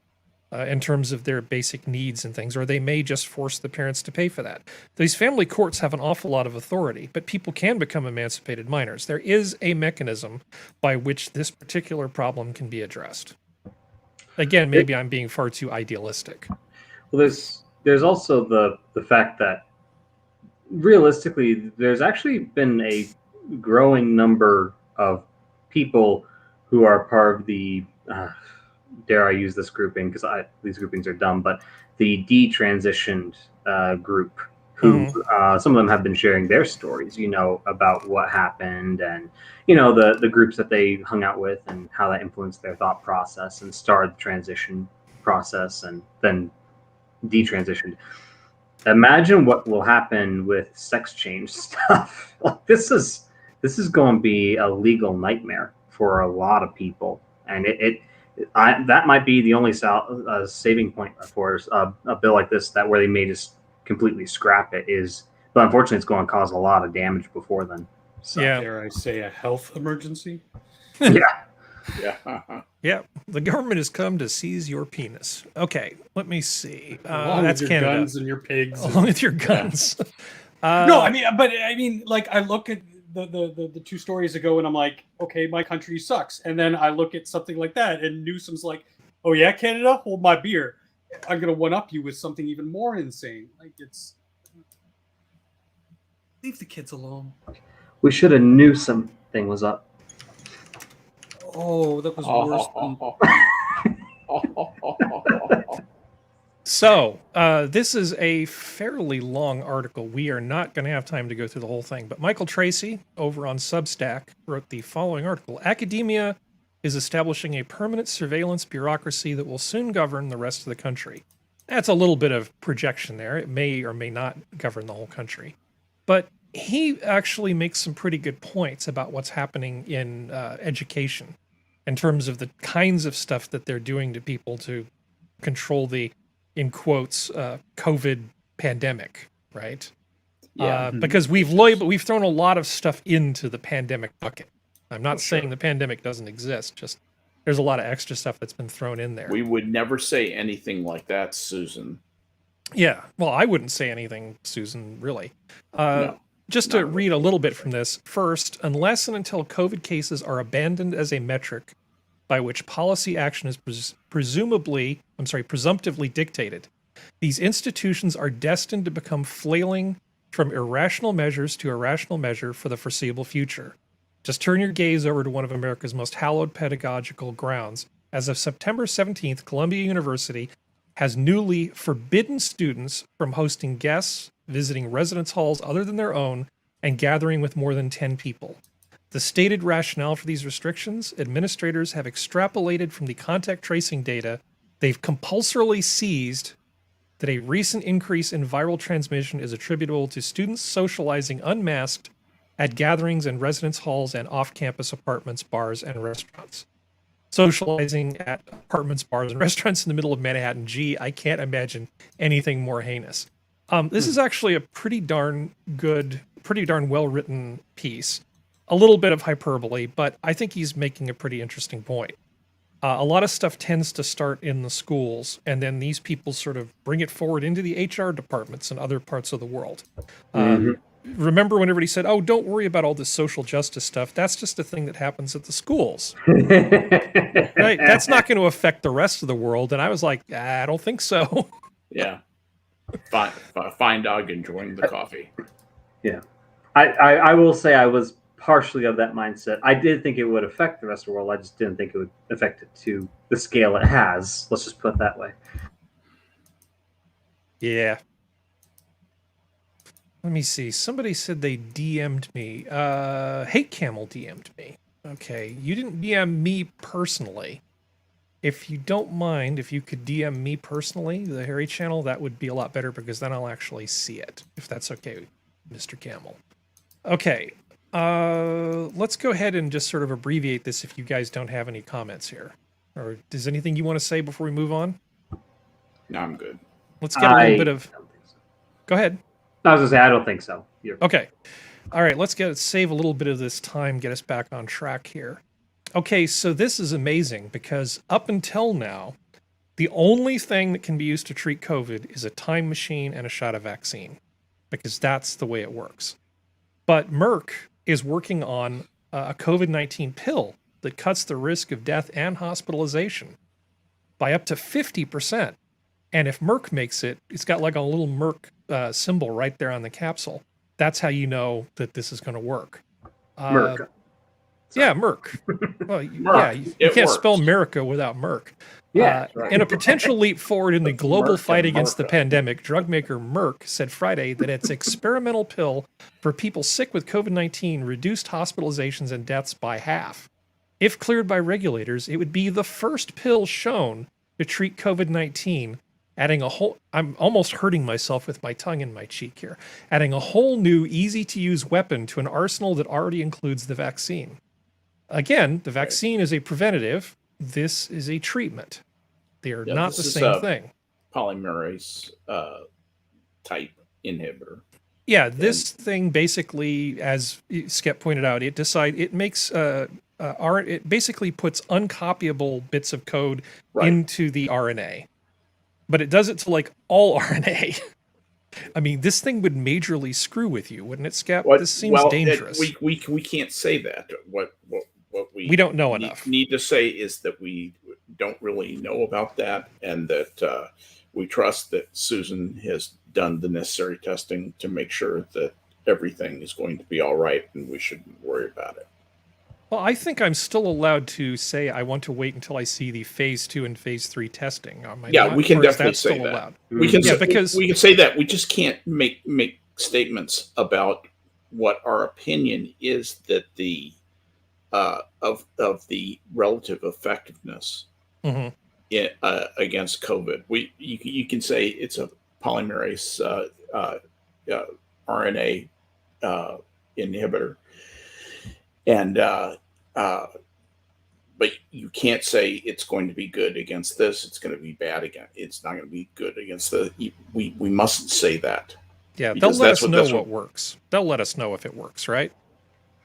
in terms of their basic needs and things, or they may just force the parents to pay for that. These family courts have an awful lot of authority, but people can become emancipated minors. There is a mechanism by which this particular problem can be addressed. Again, maybe I'm being far too idealistic.
Well, there's also the fact that realistically, there's actually been a growing number of people who are part of the dare I use this grouping because these groupings are dumb, but the detransitioned group who some of them have been sharing their stories, about what happened and the groups that they hung out with and how that influenced their thought process and started the transition process and then detransitioned. Imagine what will happen with sex change stuff. This is going to be a legal nightmare for a lot of people, and that might be the only saving point for a bill like this, that where they may just completely scrap it but unfortunately it's going to cause a lot of damage before then. So.
Yeah.
Dare I say a health emergency?
Yeah.
Yeah.
Yeah, the government has come to seize your penis. Okay, let me see.
Along
That's
with your
Canada.
guns and your pigs.
Along with your guns.
No, I mean, like I look at the 2 stories ago and I'm like, okay, my country sucks. And then I look at something like that and Newsom's like, oh yeah, Canada, hold my beer. I'm gonna one up you with something even more insane. Like leave the kids alone.
We should have knew something was up.
Oh, that was worse than...
So, this is a fairly long article. We are not going to have time to go through the whole thing, but Michael Tracy over on Substack wrote the following article. Academia is establishing a permanent surveillance bureaucracy that will soon govern the rest of the country. That's a little bit of projection there. It may or may not govern the whole country. But he actually makes some pretty good points about what's happening in education in terms of the kinds of stuff that they're doing to people to control the, in quotes, COVID pandemic, right?
Yeah.
Because we've thrown a lot of stuff into the pandemic bucket. I'm not saying the pandemic doesn't exist, just there's a lot of extra stuff that's been thrown in there.
We would never say anything like that, Susan.
Yeah, well, I wouldn't say anything, Susan, really.
No,
just to read a little bit from this. First, unless and until COVID cases are abandoned as a metric by which policy action is presumptively dictated, these institutions are destined to become flailing from irrational measures to irrational measure for the foreseeable future. Just turn your gaze over to one of America's most hallowed pedagogical grounds. As of September 17th, Columbia University has newly forbidden students from hosting guests, visiting residence halls other than their own, and gathering with more than 10 people. The stated rationale for these restrictions, administrators have extrapolated from the contact tracing data they've compulsorily seized that a recent increase in viral transmission is attributable to students socializing unmasked at gatherings in residence halls and off-campus apartments, bars, and restaurants. Socializing at apartments, bars, and restaurants in the middle of Manhattan. Gee, I can't imagine anything more heinous. This is actually a pretty darn well-written piece. A little bit of hyperbole, but I think he's making a pretty interesting point. A lot of stuff tends to start in the schools, and then these people sort of bring it forward into the HR departments in other parts of the world. Remember when everybody said, oh, don't worry about all this social justice stuff. That's just a thing that happens at the schools. Right? That's not going to affect the rest of the world. And I was like, I don't think so.
Yeah. Fine dog enjoying the coffee.
Yeah. I will say I was partially of that mindset. I did think it would affect the rest of the world. I just didn't think it would affect it to the scale it has. Let's just put it that way.
Yeah. Let me see. Somebody said they DM'd me. Hate Camel DM'd me. Okay. You didn't DM me personally. If you don't mind, if you could DM me personally, the Harry channel, that would be a lot better because then I'll actually see it. If that's okay, Mr. Camel. Okay. Let's go ahead and just sort of abbreviate this if you guys don't have any comments here. Or does anything you want to say before we move on?
No, I'm good.
Let's get a little bit of...
don't think so.
Go ahead.
I was gonna say I don't think so.
Okay. All right, let's save a little bit of this time, get us back on track here. Okay, so this is amazing because up until now, the only thing that can be used to treat COVID is a time machine and a shot of vaccine, because that's the way it works. But Merck is working on a COVID-19 pill that cuts the risk of death and hospitalization by up to 50%. And if Merck makes it, it's got like a little Merck symbol right there on the capsule. That's how you know that this is going to work.
Merck.
Yeah, Merck. Well, yeah, you can't spell America without Merck.
Yeah, right.
In a potential leap forward in the global
Merck
fight
and
against the
Merca.
pandemic, drug maker Merck said Friday that its experimental pill for people sick with COVID-19 reduced hospitalizations and deaths by half. If cleared by regulators, it would be the first pill shown to treat COVID-19, adding a whole... I'm almost hurting myself with my tongue in my cheek here. Adding a whole new, easy-to-use weapon to an arsenal that already includes the vaccine. Again, the vaccine is a preventative. This is a treatment. They are not the same thing.
Polymerase type inhibitor.
Yeah, this thing basically, as Skep pointed out, it makes it basically puts uncopyable bits of code into the RNA, but it does it to like all RNA. I mean, this thing would majorly screw with you, wouldn't it, Skep? This seems dangerous.
We can't say that. What
we don't know enough.
Need to say is that we don't really know about that, and that we trust that Susan has done the necessary testing to make sure that everything is going to be all right, and we shouldn't worry about it.
Well, I think I'm still allowed to say I want to wait until I see the phase 2 and phase 3 testing.
We can definitely say that.
Allowed?
We can
because
we can say that. We just can't make statements about what our opinion is that the of the relative effectiveness against COVID. You can say it's a polymerase RNA inhibitor, and but you can't say it's going to be good against this. It's going to be bad against. It's not going to be good against the. We mustn't say that.
Yeah, they'll let us know what works. They'll let us know if it works, right?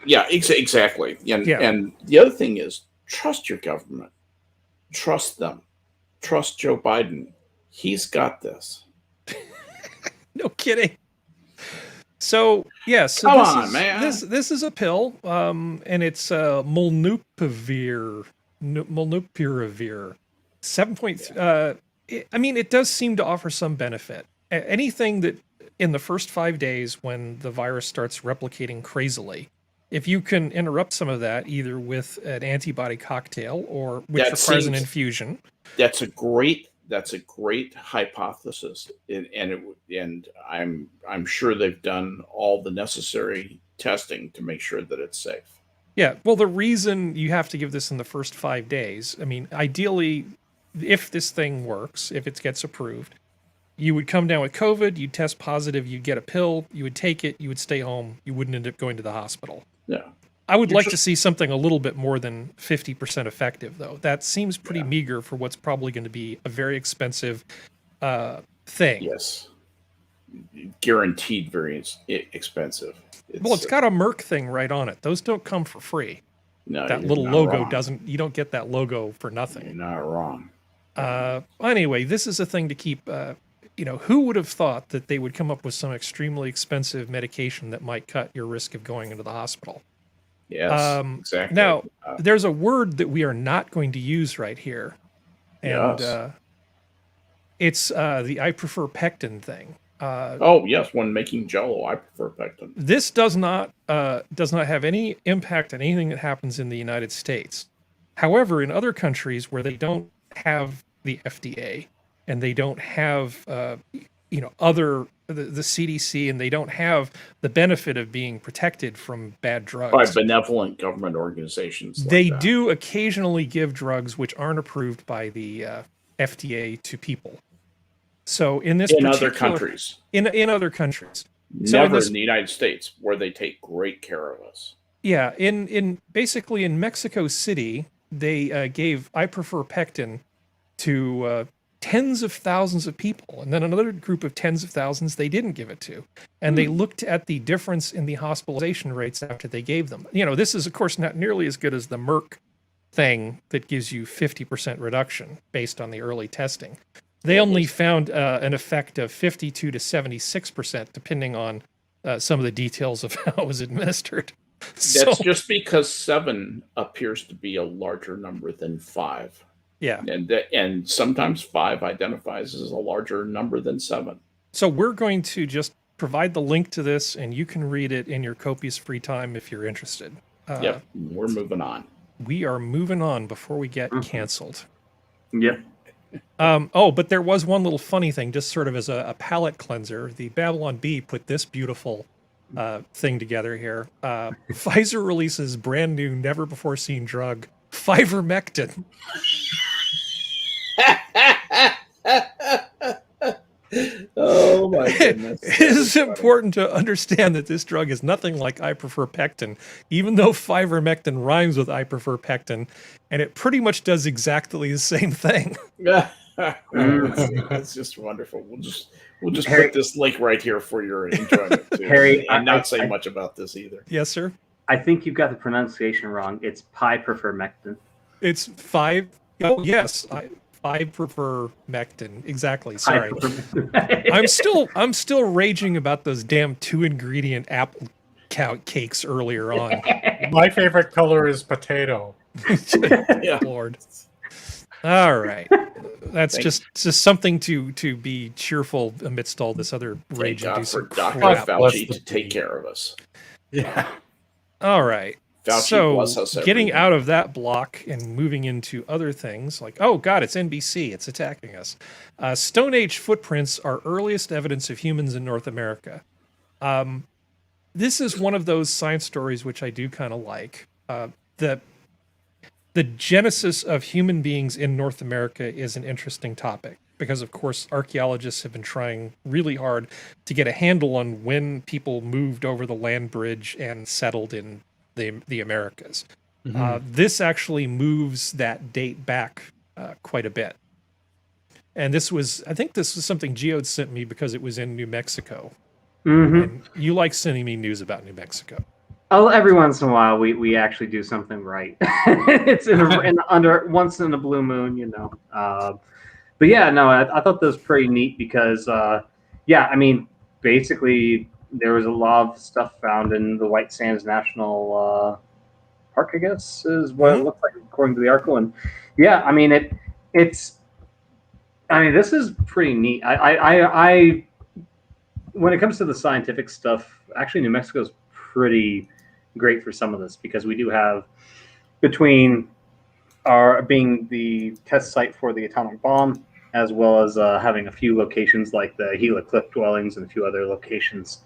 Yeah, exactly. And the other thing is, trust your government. Trust them. Trust Joe Biden. He's got this.
No kidding. So yes,
Come on, man.
This is a pill, and it's molnupiravir. 7.3. I mean, it does seem to offer some benefit. Anything that in the first 5 days when the virus starts replicating crazily, if you can interrupt some of that, either with an antibody cocktail or which requires an infusion.
That's a great hypothesis, and I'm sure they've done all the necessary testing to make sure that it's safe.
Yeah, well, the reason you have to give this in the first 5 days, I mean, ideally, if this thing works, if it gets approved, you would come down with COVID, you'd test positive, you'd get a pill, you would take it, you would stay home, you wouldn't end up going to the hospital.
Yeah.
I would like to see something a little bit more than 50% effective, though. That seems pretty meager for what's probably going to be a very expensive thing.
Yes. Guaranteed very expensive.
It's got a Merck thing right on it. Those don't come for free.
No,
that little logo doesn't. You don't get that logo for nothing.
You're not wrong.
Anyway, this is a thing to keep. Who would have thought that they would come up with some extremely expensive medication that might cut your risk of going into the hospital?
Yes, exactly.
Now, there's a word that we are not going to use right here, and it's the I prefer pectin thing.
Yes, when making Jell-O, I prefer pectin.
This does not have any impact on anything that happens in the United States. However, in other countries where they don't have the FDA and they don't have the CDC, and they don't have the benefit of being protected from bad drugs
by benevolent government organizations.
They do occasionally give drugs which aren't approved by the FDA to people. So in other countries,
Never in the United States, where they take great care of us.
Yeah, in basically in Mexico City, they gave ibuprofen to tens of thousands of people, and then another group of tens of thousands they didn't give it to, and they looked at the difference in the hospitalization rates after they gave them. You know, this is of course not nearly as good as the Merck thing that gives you 50% reduction based on the early testing. They only found an effect of 52 to 76%, depending on some of the details of how it was administered.
That's just because 7 appears to be a larger number than 5.
Yeah.
And sometimes 5 identifies as a larger number than 7.
So we're going to just provide the link to this, and you can read it in your copious free time if you're interested.
Yep, we're moving on.
We are moving on before we get canceled.
Yep.
But there was one little funny thing, just sort of as a palate cleanser. The Babylon Bee put this beautiful thing together here. Pfizer releases brand new, never before seen drug, ivermectin.
Oh my goodness.
It is important to understand that this drug is nothing like I prefer pectin, even though ivermectin rhymes with I prefer pectin, and it pretty much does exactly the same thing.
That's just wonderful. We'll just
Harry,
put this link right here for your enjoyment too.
Harry,
and not say much about this either.
Yes, sir.
I think you've got the pronunciation wrong. It's pipermectin.
It's 5. Oh yes, I prefer mectin. Exactly. Sorry. I'm still raging about those damn 2-ingredient apple cakes earlier on.
My favorite color is potato.
Yeah.
Lord. All right. That's just something to be cheerful amidst all this other rage
Thank
and
God
do
for
some
Dr.
crap.
Fauci to take care of us.
Yeah.
All right.
Fauci bless us
So
every
getting
week.
out of that block and moving into other things like, oh God, it's NBC. It's attacking us. Stone Age footprints are earliest evidence of humans in North America. This is one of those science stories which I do kind of like. The genesis of human beings in North America is an interesting topic because, of course, archaeologists have been trying really hard to get a handle on when people moved over the land bridge and settled in the Americas. This actually moves that date back quite a bit. And I think this was something Geode sent me because it was in New Mexico. And you like sending me news about New Mexico.
Oh, every once in a while we actually do something right. It's under once in a blue moon, you know. But yeah, no, I thought that was pretty neat because, yeah, I mean, basically there was a lot of stuff found in the White Sands National Park, I guess, is what it looked like according to the article. And yeah, I mean, this is pretty neat. I when it comes to the scientific stuff, actually, New Mexico is pretty great for some of this because we do have, between our being the test site for the atomic bomb, as well as having a few locations like the Gila Cliff dwellings and a few other locations.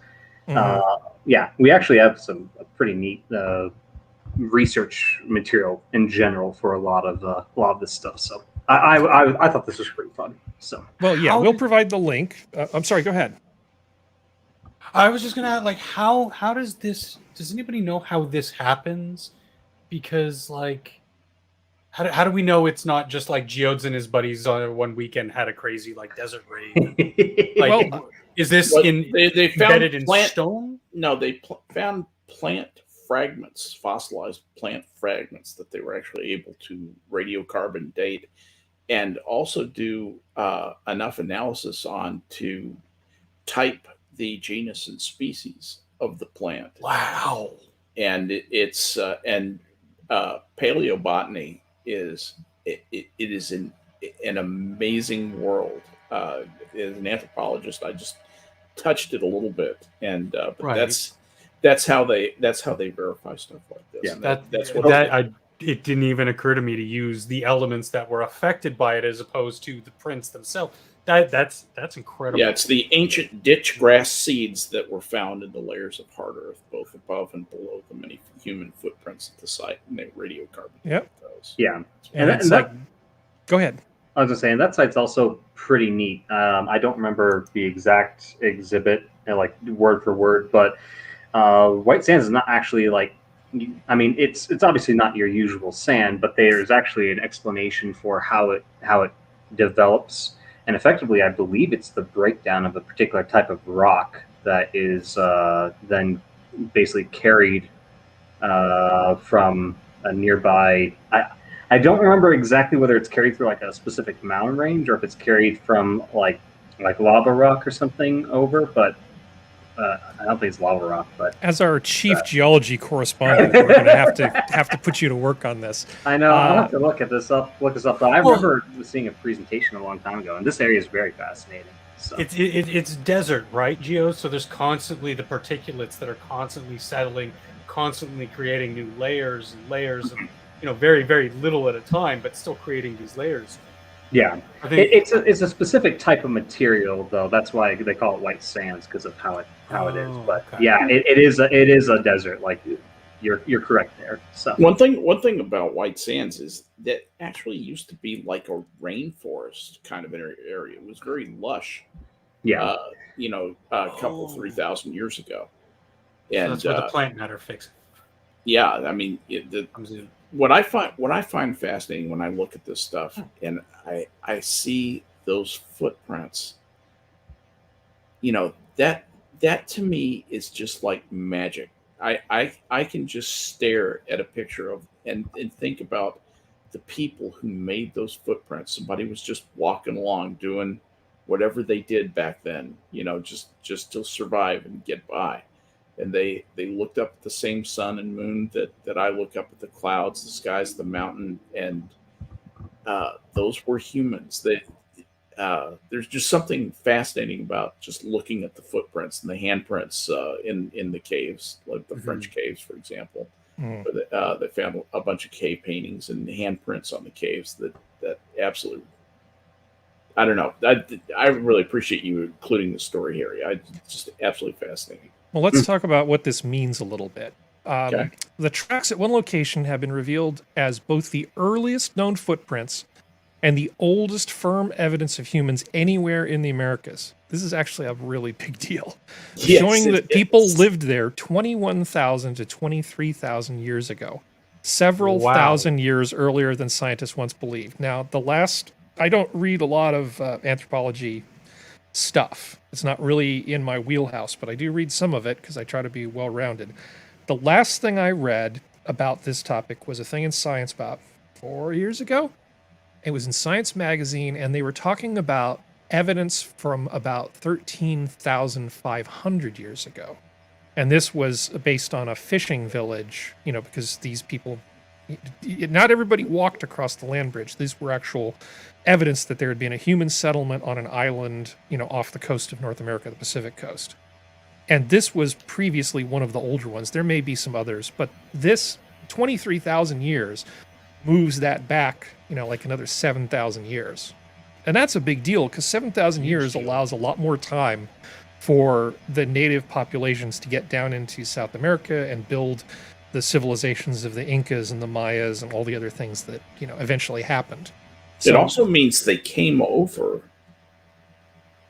Yeah, we actually have some pretty neat research material in general for a lot of this stuff. So I thought this was pretty fun. So
well, yeah, we'll provide the link. I'm sorry, go ahead.
I was just gonna add, like, how does anybody know how this happens? Because, like, how do we know it's not just like Geodes and his buddies on one weekend had a crazy like desert raid? Like, is this
they found
embedded in stone?
No, they found plant fragments, fossilized plant fragments that they were actually able to radiocarbon date, and also do enough analysis on to type the genus and species of the plant.
Wow. And
it's paleobotany is it is an amazing world. As an anthropologist, I just touched it a little bit, and but that's how they verify stuff like this.
Yeah, that's what it didn't even occur to me to use the elements that were affected by it as opposed to the prints themselves. That's incredible.
Yeah, it's the ancient ditch grass seeds that were found in the layers of hard earth, both above and below the many human footprints at the site, and they radiocarbon.
Yep.
Those.
Yeah,
and it's like, go ahead.
I was just saying that site's also pretty neat. I don't remember the exact exhibit, like word for word, but White Sands is not actually like. I mean, it's obviously not your usual sand, but there's actually an explanation for how it develops, and effectively, I believe it's the breakdown of a particular type of rock that is then basically carried from a nearby. I don't remember exactly whether it's carried through like a specific mountain range or if it's carried from like lava rock or something over, but I don't think it's lava rock. But
as our chief geology correspondent, we're going to have to put you to work on this.
I know I'll have to look this up. But I remember seeing a presentation a long time ago, and this area is very fascinating. So.
It's desert, right, Geo? So there's constantly the particulates that are constantly settling, constantly creating new layers and layers of, very, very little at a time, but still creating these layers.
Yeah, I think it's a specific type of material, though. That's why they call it white sands, because of how it is. But okay. Yeah, it is a desert. Like you're correct there. So
one thing about white sands is that actually used to be like a rainforest kind of an area. It was very lush.
Yeah,
a couple 3,000 years ago. And
so that's where the plant matter fixes.
Yeah, I mean, what I find fascinating when I look at this stuff and I see those footprints, that to me is just like magic. I can just stare at a picture of and think about the people who made those footprints. Somebody was just walking along doing whatever they did back then, just to survive and get by. And they looked up at the same sun and moon that I look up at the clouds, the skies, the mountain, and those were humans. There's just something fascinating about just looking at the footprints and the handprints in the caves, like the French caves, for example. Where they found a bunch of cave paintings and handprints on the caves that absolutely. I don't know. I really appreciate you including the story, Harry. It's just absolutely fascinating.
Well, let's talk about what this means a little bit.
Okay.
The tracks at one location have been revealed as both the earliest known footprints and the oldest firm evidence of humans anywhere in the Americas. This is actually a really big deal, showing that people lived there 21,000 to 23,000 years ago, several thousand years earlier than scientists once believed. Now, I don't read a lot of anthropology stuff. It's not really in my wheelhouse, but I do read some of it because I try to be well-rounded. The last thing I read about this topic was a thing in Science about 4 years ago. It was in Science magazine, and they were talking about evidence from about 13,500 years ago. And this was based on a fishing village, because these people, not everybody walked across the land bridge. These were actual evidence that there had been a human settlement on an island, off the coast of North America, the Pacific coast. And this was previously one of the older ones. There may be some others, but this 23,000 years moves that back, like another 7,000 years. And that's a big deal because 7,000 years allows a lot more time for the native populations to get down into South America and build the civilizations of the Incas and the Mayas and all the other things that, eventually happened.
So, it also means they came over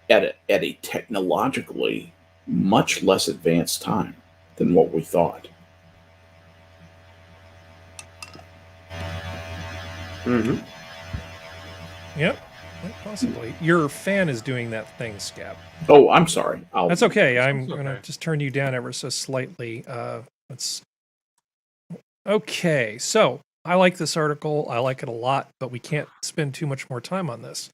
at a technologically much less advanced time than what we thought.
Mm-hmm. Yep, possibly. Your fan is doing that thing, Skep.
Oh, I'm sorry.
That's okay. I'm going to just turn you down ever so slightly. Okay, so I like this article. I like it a lot, but we can't spend too much more time on this.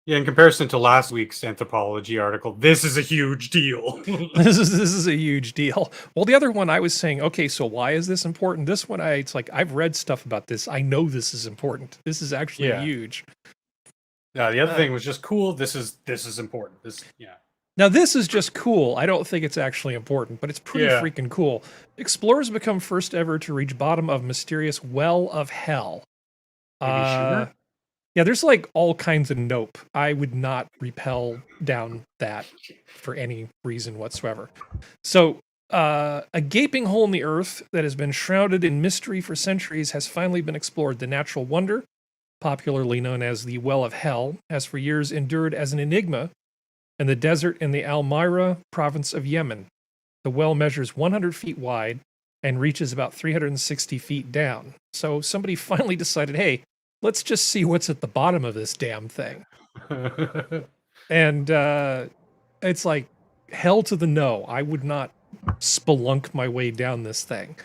Yeah, in comparison to last week's anthropology article, this is a huge deal.
This is a huge deal. Well, the other one I was saying, okay, so why is this important? This one, it's like I've read stuff about this. I know this is important. This is actually huge.
Yeah, the other thing was just cool. This is important.
Now, this is just cool. I don't think it's actually important, but it's pretty freaking cool. Explorers become first ever to reach bottom of mysterious well of hell.
Sure?
Yeah, there's like all kinds of nope. I would not rappel down that for any reason whatsoever. So, a gaping hole in the earth that has been shrouded in mystery for centuries has finally been explored. The natural wonder, popularly known as the Well of Hell, has for years endured as an enigma in the desert in the Al-Myra province of Yemen. The well measures 100 feet wide and reaches about 360 feet down. So somebody finally decided, hey, let's just see what's at the bottom of this damn thing. And it's like hell to the no. I would not spelunk my way down this thing.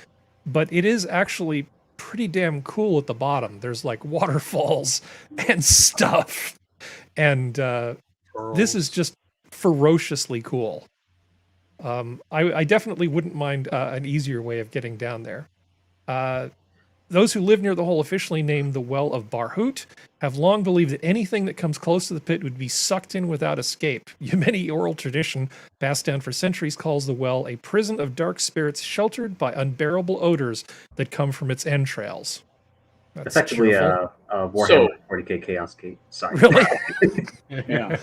But it is actually pretty damn cool at the bottom. There's like waterfalls and stuff. And this is just ferociously cool. I definitely wouldn't mind an easier way of getting down there. Those who live near the hole, officially named the Well of Barhut, have long believed that anything that comes close to the pit would be sucked in without escape. Yemeni oral tradition, passed down for centuries, calls the well a prison of dark spirits sheltered by unbearable odors that come from its entrails. That's
Effectively
cheerful.
a Warhammer 40k Chaos Gate. Sorry.
Really?
Yeah.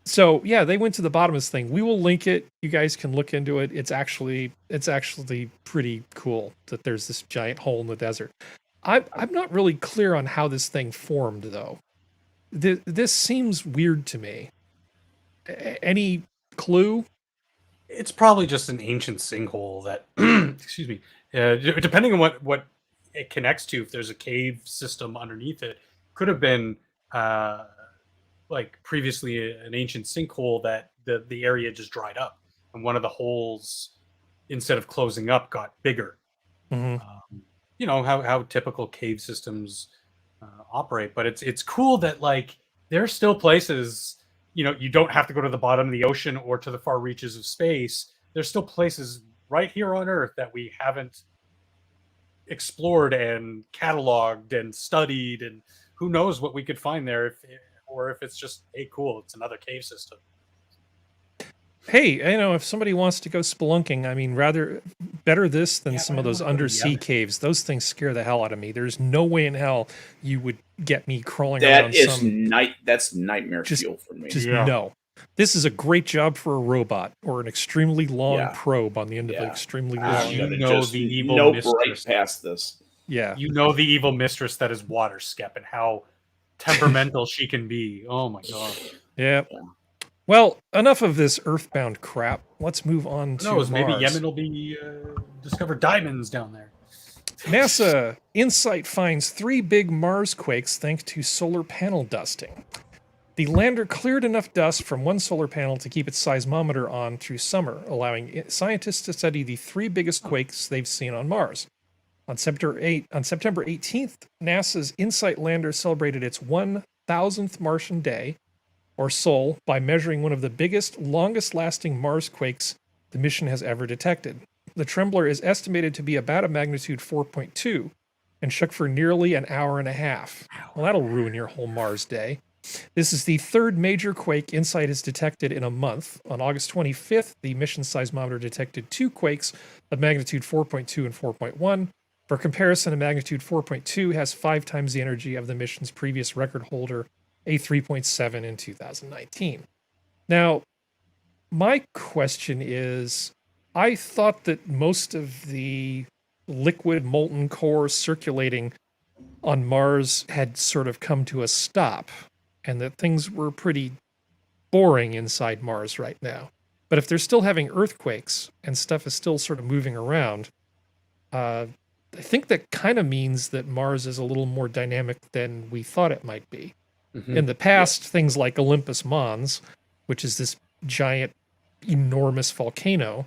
So yeah, they went to the bottom of this thing. We will link it. You guys can look into it. It's actually pretty cool that there's this giant hole in the desert. I'm not really clear on how this thing formed though. This seems weird to me. Any clue?
It's probably just an ancient sinkhole that, excuse me, depending on what it connects to. If there's a cave system underneath it, could have been like previously an ancient sinkhole that the area just dried up, and one of the holes, instead of closing up, got bigger.
Mm-hmm.
You know how typical cave systems operate, but it's cool that like there are still places. You know, you don't have to go to the bottom of the ocean or to the far reaches of space. There's still places right here on Earth that we haven't explored and cataloged and studied, and who knows what we could find there if it's just, hey, cool, it's another cave system.
Hey, if somebody wants to go spelunking, I mean, better this than some of those undersea caves. Those things scare the hell out of me. There's no way in hell you would get me crawling around
That's nightmare fuel for me.
No. This is a great job for a robot or an extremely long probe on the end of an extremely long.
You know the evil mistress.
Right past this.
Yeah.
You know the evil mistress that is water, Skep, and how temperamental she can be. Oh my god.
Yeah. Well, enough of this earthbound crap. Let's move on to Mars.
Maybe Yemen will be discover diamonds down there.
NASA InSight finds 3 big Mars quakes thanks to solar panel dusting. The lander cleared enough dust from one solar panel to keep its seismometer on through summer, allowing scientists to study the 3 biggest quakes they've seen on Mars. On September 18th, NASA's InSight lander celebrated its 1,000th Martian day, or SOL, by measuring one of the biggest, longest-lasting Mars quakes the mission has ever detected. The trembler is estimated to be about a magnitude 4.2 and shook for nearly an hour and a half. Well, that'll ruin your whole Mars day. This is the 3rd major quake InSight has detected in a month. On August 25th, the mission seismometer detected 2 quakes of magnitude 4.2 and 4.1. For comparison, a magnitude 4.2 has 5 times the energy of the mission's previous record holder, a 3.7 in 2019. Now, my question is, I thought that most of the liquid molten core circulating on Mars had sort of come to a stop, and that things were pretty boring inside Mars right now. But if they're still having earthquakes and stuff is still sort of moving around, I think that kind of means that Mars is a little more dynamic than we thought it might be. Mm-hmm. In the past, things like Olympus Mons, which is this giant, enormous volcano,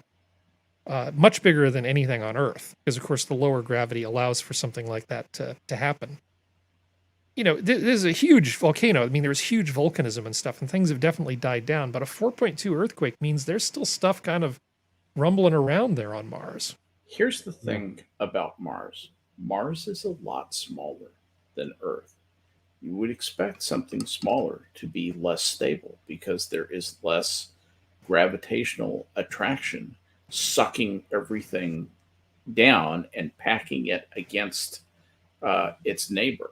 much bigger than anything on Earth, because of course the lower gravity allows for something like that to happen. This is a huge volcano. I mean, there's huge volcanism and stuff, and things have definitely died down, but a 4.2 earthquake means there's still stuff kind of rumbling around there on Mars.
Here's the thing about Mars. Mars is a lot smaller than Earth. You would expect something smaller to be less stable because there is less gravitational attraction sucking everything down and packing it against its neighbor.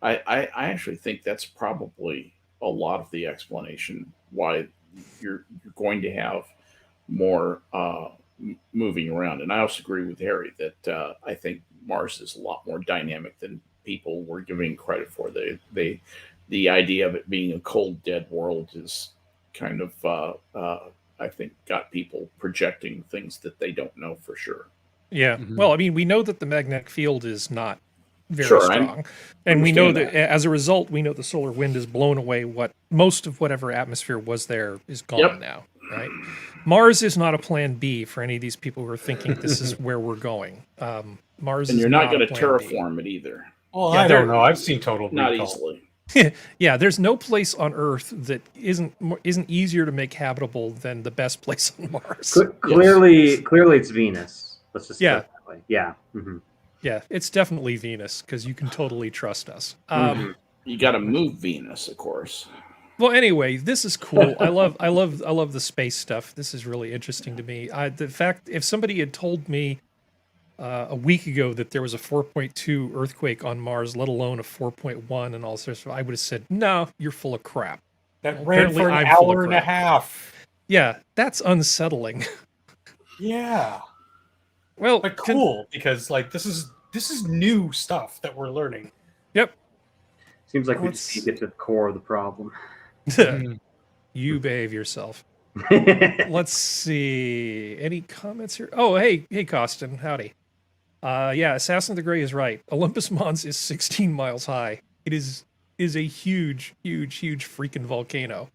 I actually think that's probably a lot of the explanation why you're going to have more moving around. And I also agree with Harry that I think Mars is a lot more dynamic than people were giving credit for. The idea of it being a cold, dead world is kind of, I think, got people projecting things that they don't know for sure.
Yeah.
Mhm.
Well, I mean, we know that the magnetic field is not very
Sure, I
strong, and we know
understand
that as a result, we know the solar wind has blown away what most of whatever atmosphere was there is gone
Yep.
now. Right. Mars is not a plan B for any of these people who are thinking this is where we're going. Mars
And
is
you're not
a
going to
plan B.
terraform it either.
Well,
Yeah,
I don't know. I've seen Total
Not
Recall.
easily.
Yeah, there's no place on Earth that isn't easier to make habitable than the best place on Mars.
Clearly, it's Venus. Let's just
Yeah.
put it that way. Yeah. Mhm.
Yeah, it's definitely Venus because you can totally trust us.
Mhm.
You got to move Venus, of course.
Well, anyway, this is cool. I love the space stuff. This is really interesting to me. The fact if somebody had told me a week ago that there was a 4.2 earthquake on Mars, let alone a 4.1 and all sorts of, I would have said, "No, you're full of crap."
That
Well,
ran
apparently
for an
I'm full of
hour and a
crap.
half.
Yeah, that's unsettling.
Yeah,
Well,
but cool because like this is new stuff that we're learning.
Yep.
Seems like we
Let's-
just need to get to the core of the problem.
You behave yourself. Let's see. Any comments here? Oh, hey, Costin. Howdy. Yeah, Assassin of the Grey is right. Olympus Mons is 16 miles high. It is a huge freaking volcano.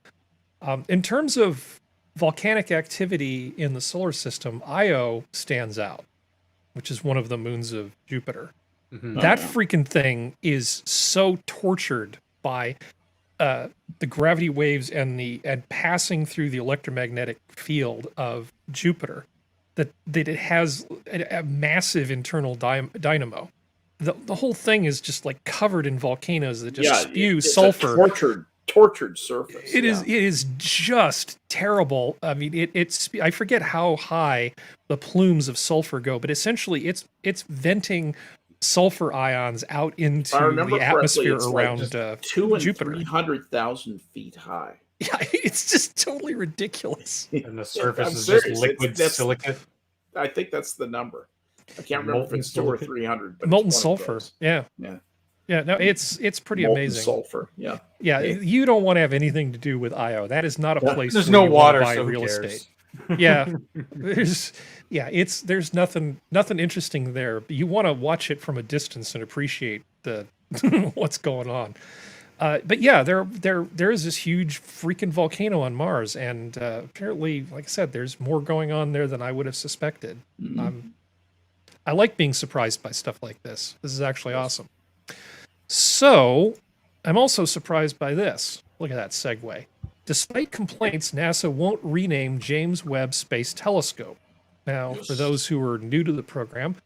In terms of volcanic activity in the solar system, Io stands out, which is one of the moons of Jupiter.
Mhm.
That freaking thing is so tortured by the gravity waves and passing through the electromagnetic field of Jupiter that it has a massive internal dynamo. The whole thing is just like covered in volcanoes that just spew
it's
sulfur.
A tortured surface.
It is just terrible. I mean, it's I forget how high the plumes of sulfur go, but essentially it's venting sulfur ions out into
If I remember
the atmosphere
correctly, it's
around
like 200,000 and
Jupiter.
300,000 feet high.
Yeah, it's just totally ridiculous.
And the surface
I'm
is
serious.
just liquid
That's-
silica.
I think that's the number. I can't remember if
Molten
it's 2 or
silicate?
300. But
Molten
it's one of
sulfur.
those.
Yeah.
Yeah.
Yeah, no, it's pretty
Molten
amazing.
sulfur. Yeah.
Yeah, you don't want to have anything to do with Io. That is not a
Yeah.
place
There's
where
no
you want to
water,
buy
so who
real
cares?
estate. Yeah. There's nothing interesting there. But you want to watch it from a distance and appreciate the what's going on. But yeah, there is this huge freaking volcano on Mars, and apparently, like I said, there's more going on there than I would have suspected.
Mhm.
I like being surprised by stuff like this. This is actually awesome. So, I'm also surprised by this. Look at that segue. Despite complaints, NASA won't rename James Webb Space Telescope. Now, for those who are new to the program,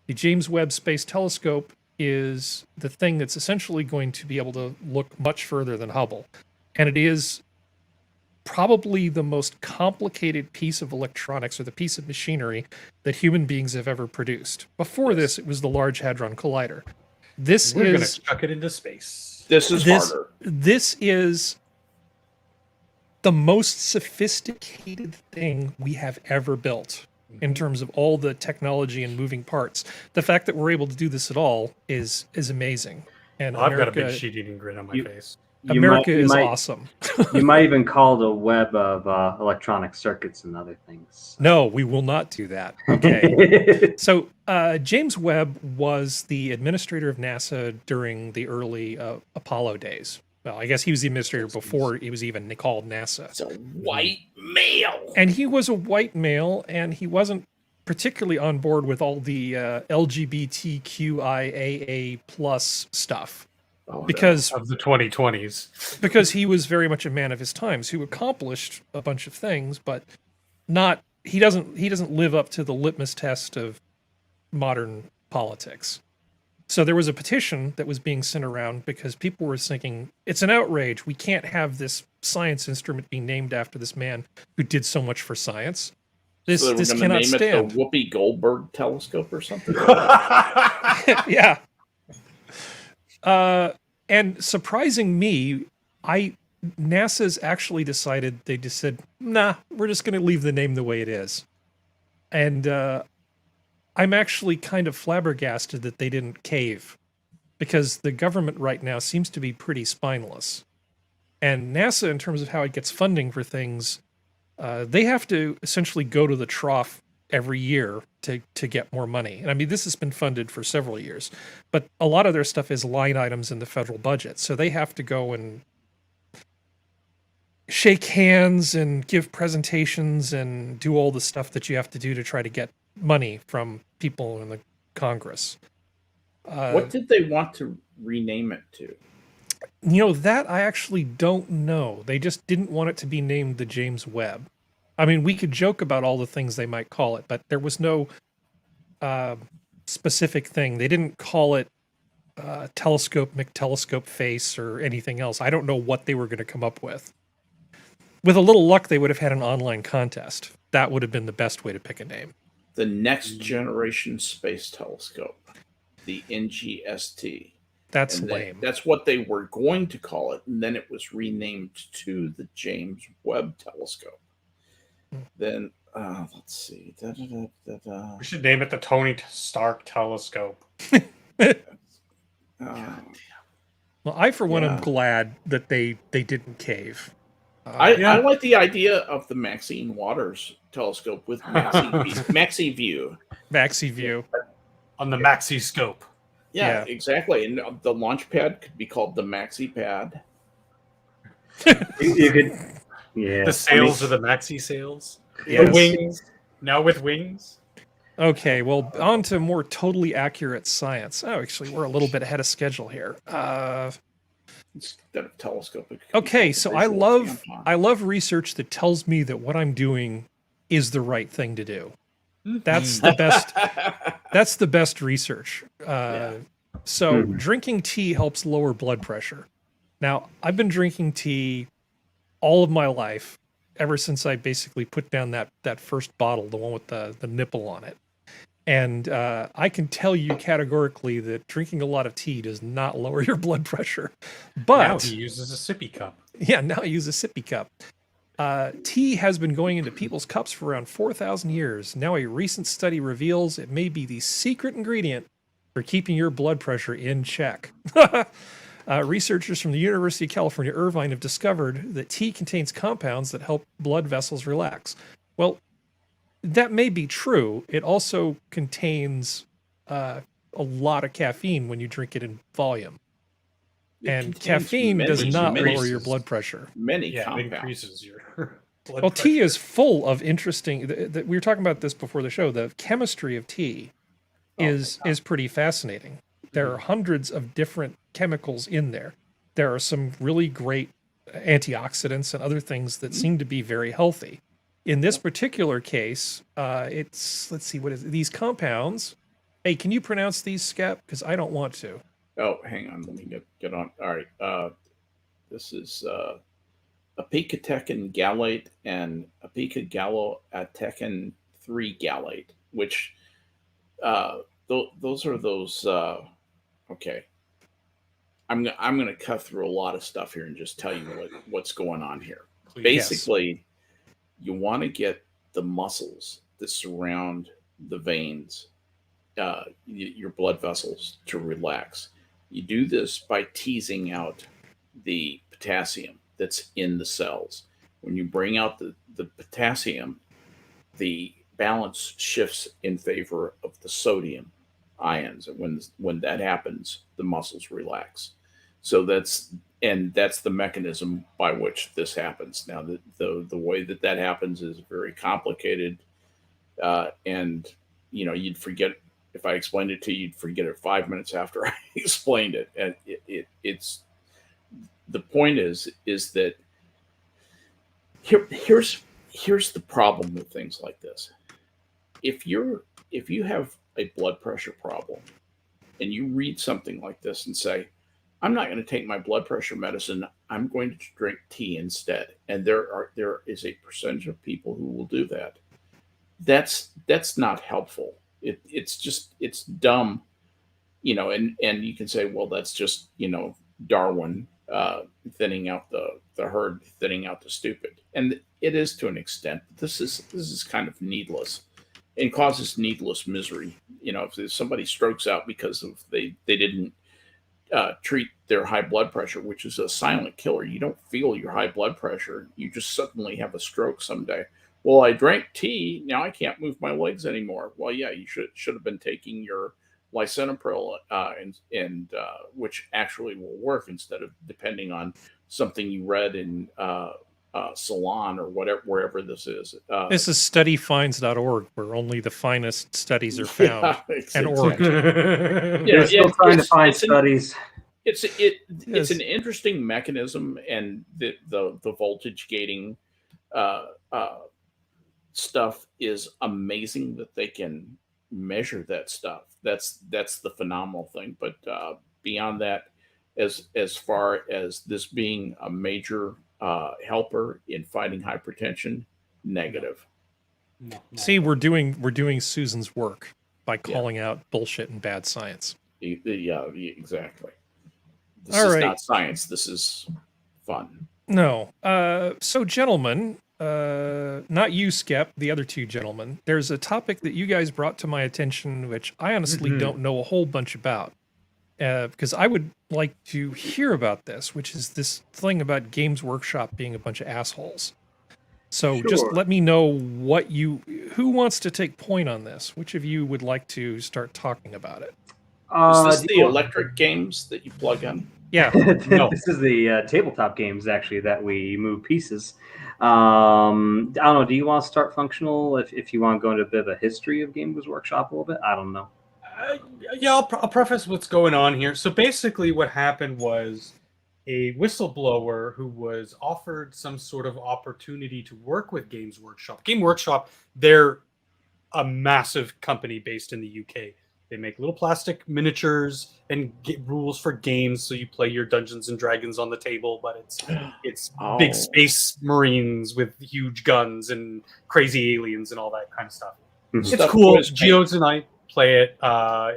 the James Webb Space Telescope is the thing that's essentially going to be able to look much further than Hubble. And it is probably the most complicated piece of electronics or the piece of machinery that human beings have ever produced. Before this, it was the Large Hadron Collider. This
We're gonna
is
chuck it into space.
This is harder.
this is the most sophisticated thing we have ever built in terms of all the technology and moving parts. The fact that we're able to do this at all is amazing. And
I've got a
America,
big sheet-eating grin on my
You-
face.
America is awesome.
You might even call it a web of electronic circuits and other things.
No, we will not do that. Okay. So James Webb was the administrator of NASA during the early Apollo days. Well, I guess he was the administrator before it was even called NASA.
It's a white male.
And he was a white male, and he wasn't particularly on board with all the LGBTQIAA plus stuff.
Oh, no.
Because
Of the 2020s.
because he was very much a man of his times who accomplished a bunch of things, but not he doesn't live up to the litmus test of modern politics. So there was a petition that was being sent around because people were thinking it's an outrage. We can't have this science instrument being named after this man who did so much for science. This
So they were
this
gonna
cannot
name
stand.
it the Whoopi Goldberg telescope or something.
Yeah. And surprising me, NASA's actually decided, they just said, nah, we're just going to leave the name the way it is. And I'm actually kind of flabbergasted that they didn't cave because the government right now seems to be pretty spineless. And NASA, in terms of how it gets funding for things, they have to essentially go to the trough every year to get more money. And I mean, this has been funded for several years, but a lot of their stuff is line items in the federal budget. So they have to go and shake hands and give presentations and do all the stuff that you have to do to try to get money from people in the Congress.
What did they want to rename it to?
You know, that I actually don't know. They just didn't want it to be named the James Webb. I mean, we could joke about all the things they might call it, but there was no specific thing. They didn't call it Telescope McTelescope Face or anything else. I don't know what they were going to come up with. With a little luck, they would have had an online contest. That would have been the best way to pick a name.
The Next Generation Space Telescope, the NGST.
That's
And
lame.
That's what they were going to call it, and then it was renamed to the James Webb Telescope. Then, let's see.
We should name it the Tony Stark Telescope.
Well, I, for one, am
Yeah.
glad that they didn't cave.
I like the idea of the Maxine Waters Telescope with Maxi View.
Maxi View.
On the Maxi Scope.
Yeah,
Yeah.
exactly. And the launch pad could be called the Maxi Pad.
You could, yeah.
The sails are the Maxi sails.
Yes.
The wings. Now with wings.
Okay, well, on to more totally accurate science. Oh, actually, we're a little bit ahead of schedule here.
Instead of telescope. it could be
Okay,
called
so
the
I
visual
love
tampon.
research that tells me that what I'm doing is the right thing to do. That's the best. That's the best research. So drinking tea helps lower blood pressure. Now, I've been drinking tea all of my life, ever since I basically put down that first bottle, the one with the nipple on it. And I can tell you categorically that drinking a lot of tea does not lower your blood pressure. But
Now he uses a sippy cup.
yeah, now I use a sippy cup. Tea has been going into people's cups for around 4,000 years. Now a recent study reveals it may be the secret ingredient for keeping your blood pressure in check. Researchers from the University of California, Irvine have discovered that tea contains compounds that help blood vessels relax. Well, that may be true. It also contains a lot of caffeine when you drink it in volume.
It
And
contains
caffeine does
many-
not
many-
lower your blood pressure.
Many
Yeah, it
compounds.
increases your blood
Well,
pressure.
tea is full of interesting. We were talking about this before the show. The chemistry of tea is pretty fascinating. There are hundreds of different chemicals in there. There are some really great antioxidants and other things that seem to be very healthy. In this particular case, it's, let's see, what is it? These compounds. Hey, can you pronounce these, Skep? Because I don't want to.
Oh, hang on. Let me get on. All right. This is apicatechin gallate and apicagallotechin 3 gallate, which those are those. Okay. I'm going to cut through a lot of stuff here and just tell you what's going on here.
Please.
Basically, you want to get the muscles that surround the veins, your blood vessels, to relax. You do this by teasing out the potassium that's in the cells. When you bring out the potassium, the balance shifts in favor of the sodium ions. And when that happens, the muscles relax. So that's the mechanism by which this happens. Now, the way that happens is very complicated, and you'd forget if I explained it to you. You'd forget it 5 minutes after I explained it. And it's the point is that here's the problem with things like this. If you have a blood pressure problem and you read something like this and say, I'm not going to take my blood pressure medicine, I'm going to drink tea instead. And there is a percentage of people who will do that. That's not helpful. It's dumb, and you can say, well, that's just, Darwin thinning out the herd, thinning out the stupid. And it is to an extent. This is kind of needless and causes needless misery. If somebody strokes out because of they didn't treat their high blood pressure, which is a silent killer. You don't feel your high blood pressure. You just suddenly have a stroke someday. Well, I drank tea. Now I can't move my legs anymore. Well, yeah, you should have been taking your lisinopril, and which actually will work instead of depending on something you read in Salon or whatever, wherever this is.
This is studyfinds.org, where only the finest studies are found.
Yeah,
and
exactly.
org.
Yeah,
They're still trying to find studies.
It's
Yes.
an interesting mechanism, and the voltage gating stuff is amazing that they can measure that stuff. That's the phenomenal thing. But beyond that, as far as this being a major helper in fighting hypertension, negative.
No,
See, we're doing Susan's work by calling out bullshit and bad science.
Yeah, exactly. This
All
is
right.
not science. This is fun.
No. So, gentlemen, not you, Skep, the other two gentlemen, there's a topic that you guys brought to my attention, which I honestly don't know a whole bunch about. Because I would like to hear about this, which is this thing about Games Workshop being a bunch of assholes. So just
Sure.
let me know who wants to take point on this? Which of you would like to start talking about it?
Is this
do
the
you want-
electric games that you plug in?
Yeah.
No.
This is the tabletop games actually that we move pieces. I don't know. Do you want to start functional? If you want to go into a bit of a history of Games Workshop a little bit, I don't know.
Yeah, I'll preface what's going on here. So basically, what happened was a whistleblower who was offered some sort of opportunity to work with Games Workshop. Game Workshop, they're a massive company based in the UK. They make little plastic miniatures and get rules for games, so you play your Dungeons and Dragons on the table, but it's big space marines with huge guns and crazy aliens and all that kind of stuff. It's
Stuff
cool.
Quiz paint.
Geodes and I play it.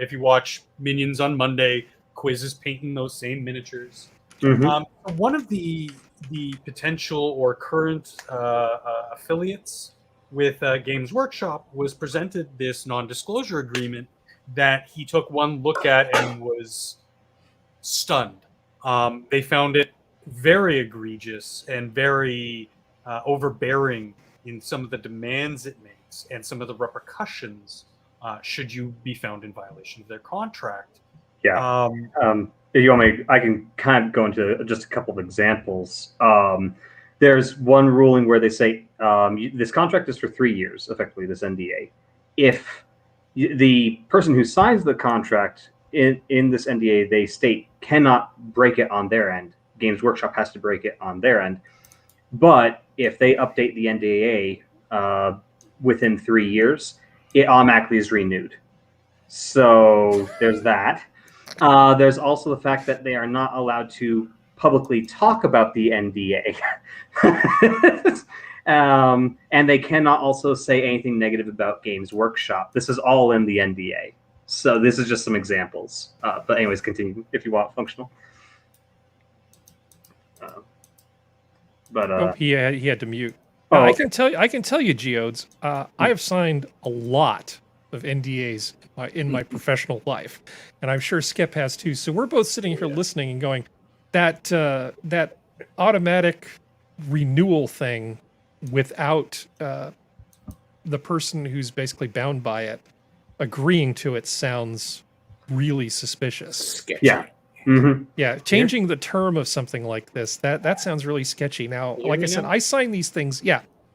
If you watch Minions on Monday, Quiz is painting those same miniatures.
Mhm.
One of the potential or current affiliates with Games Workshop was presented this non-disclosure agreement that he took one look at and was stunned. They found it very egregious and very overbearing in some of the demands it makes and some of the repercussions should you be found in violation of their contract.
Yeah. If you want me, I can kind of go into just a couple of examples. There's one ruling where they say this contract is for 3 years, effectively, this NDA. If the person who signs the contract in this NDA, they state cannot break it on their end. Games Workshop has to break it on their end. But if they update the NDA within 3 years, it automatically is renewed. So there's that. There's also the fact that they are not allowed to publicly talk about the NDA. And they cannot also say anything negative about Games Workshop. This is all in the NDA. So this is just some examples. But anyways, continue if you want functional.
He had to mute.
Oh,
I
okay.
can tell you, Geodes, I have signed a lot of NDAs in my professional life, and I'm sure Skep has too. So we're both sitting here listening and going, that automatic renewal thing without the person who's basically bound by it agreeing to it sounds really suspicious.
Sketchy.
Yeah. Mm-hmm.
Yeah, changing the term of something like this, that sounds really sketchy. Now, like I said, I sign these things,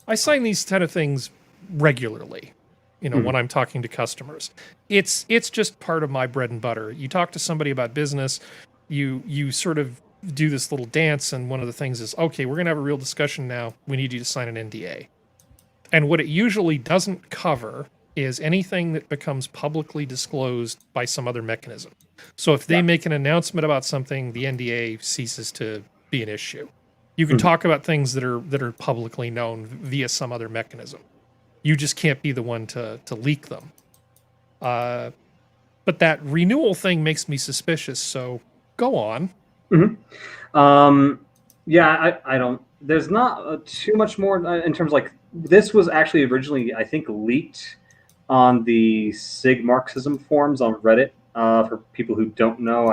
I sign these kind of things regularly, when I'm talking to customers. It's just part of my bread and butter. You talk to somebody about business, you sort of do this little dance, and one of the things is, okay, we're going to have a real discussion now. We need you to sign an NDA. And what it usually doesn't cover is anything that becomes publicly disclosed by some other mechanism. So if they make an announcement about something, the NDA ceases to be an issue. You can talk about things that are publicly known via some other mechanism. You just can't be the one to leak them. But that renewal thing makes me suspicious, so go on.
Yeah, I don't. There's not too much more in terms of, like, this was actually originally, I think, leaked on the Sig Marxism forums on Reddit. For people who don't know,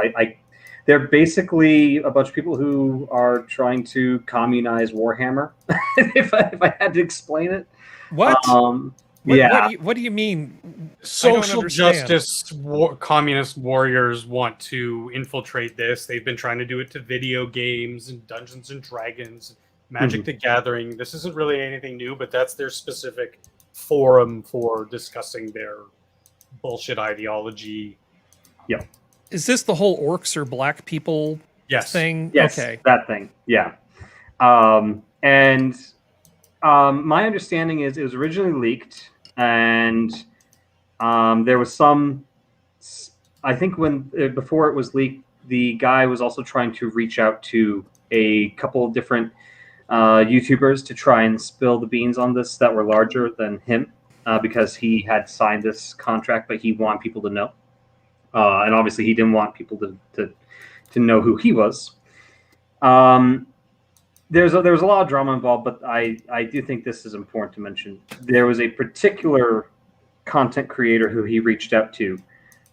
They're basically a bunch of people who are trying to communize Warhammer. if I had to explain it.
What?
Yeah.
What do you mean?
Social
understand.
justice communist warriors want to infiltrate this. They've been trying to do it to video games and Dungeons and Dragons, Magic the Gathering. This isn't really anything new, but that's their specific forum for discussing their bullshit ideology.
Yeah.
Is this the whole orcs or black people thing?
Yes,
okay.
That thing. Yeah. My understanding is it was originally leaked, and there was some. I think before it was leaked, the guy was also trying to reach out to a couple of different YouTubers to try and spill the beans on this that were larger than him, because he had signed this contract, but he wanted people to know, and obviously he didn't want people to know who he was. There was a lot of drama involved, but I do think this is important to mention. There was a particular content creator who he reached out to.